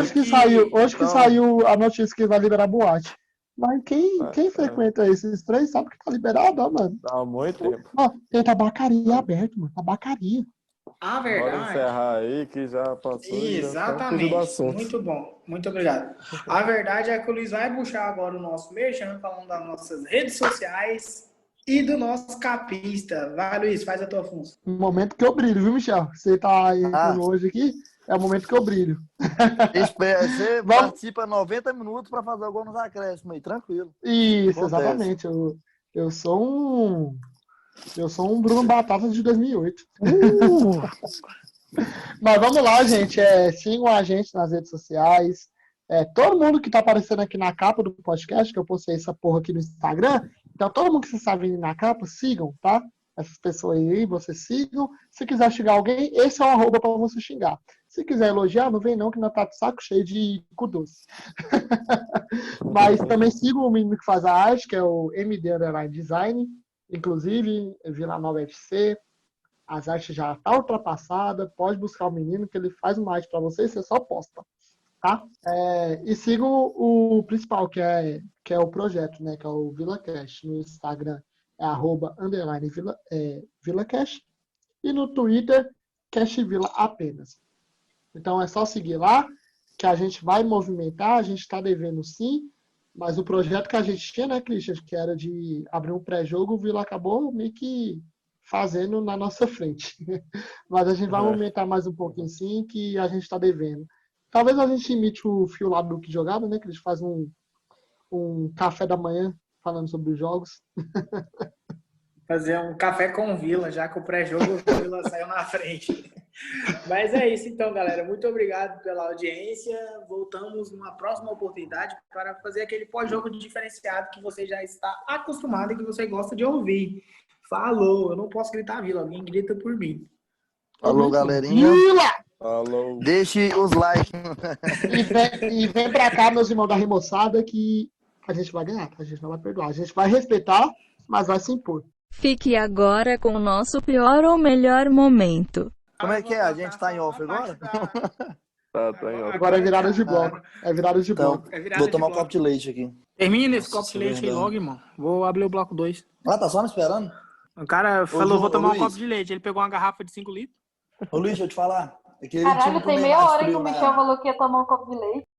hoje que saiu a notícia que vai liberar boate. Mas quem frequenta esses três sabe que tá liberado, ó, mano. Há muito tempo. Ó, tem tabacaria aberto, mano. Tabacaria. A Bora verdade... encerrar aí que já passou. Exatamente. Já tá do assunto. Muito bom. Muito obrigado. A verdade é que o Luiz vai puxar agora o nosso merchan, falando das nossas redes sociais e do nosso capista. Vai, Luiz, faz a tua função. No momento que eu brilho, viu, Michel? Você tá entrando hoje aqui, é o momento que eu brilho. Você participa 90 minutos pra fazer o gol nos acréscimos aí, tranquilo. Isso, Acontece. exatamente. Eu sou um Bruno Batata de 2008. Mas vamos lá, gente. Sigam a gente nas redes sociais. Todo mundo que tá aparecendo aqui na capa do podcast, que eu postei essa porra aqui no Instagram, então todo mundo que vocês sabem na capa, sigam, tá? Essas pessoas aí, vocês sigam. Se quiser xingar alguém, esse é o arroba pra você xingar. Se quiser elogiar, não vem não, que não tá de saco cheio de cu doce. Mas também sigam o menino que faz a arte, que é o MD Underline Design. Inclusive, Vila Nova FC, as artes já tá ultrapassada. Pode buscar o menino, que ele faz uma arte pra você e você só posta. Tá? E sigam o principal, que é o projeto, né? Que é o VilaCast. No Instagram é @_VilaCast. E no Twitter, CashVila apenas. Então é só seguir lá, que a gente vai movimentar, a gente está devendo sim, mas o projeto que a gente tinha, né, Christian, que era de abrir um pré-jogo, o Vila acabou meio que fazendo na nossa frente. Mas a gente vai movimentar mais um pouquinho sim, que a gente está devendo. Talvez a gente imite o fio lá do que jogava, né, que a gente faz um café da manhã falando sobre os jogos. Fazer um café com o Vila, já que o pré-jogo o Vila saiu na frente. Mas é isso então, galera. Muito obrigado pela audiência. Voltamos numa próxima oportunidade para fazer aquele pós-jogo diferenciado que você já está acostumado e que você gosta de ouvir. Falou! Eu não posso gritar Vila, alguém grita por mim. Falou, galerinha. Vila! Falou. Deixe os likes. E vem pra cá, meus irmãos da remoçada, que a gente vai ganhar, a gente não vai perdoar. A gente vai respeitar, mas vai se impor. Fique agora com o nosso pior ou melhor momento. Como é que é? A gente tá em off agora? Tá em off. Agora é virada de bloco. É virada de Então, bloco. vou tomar um copo de leite aqui. Termina esse copo Nossa, de leite aí verdade. logo, irmão. Vou abrir o bloco 2. Ah, tá só me esperando? O cara falou, João, vou tomar um Luiz. copo de leite. Ele pegou uma garrafa de 5 litros. Ô, Luiz, deixa eu te falar. É que ele Caralho, tinha tem comer meia mais hora que frio o na- Michel falou que ia tomar um copo de leite.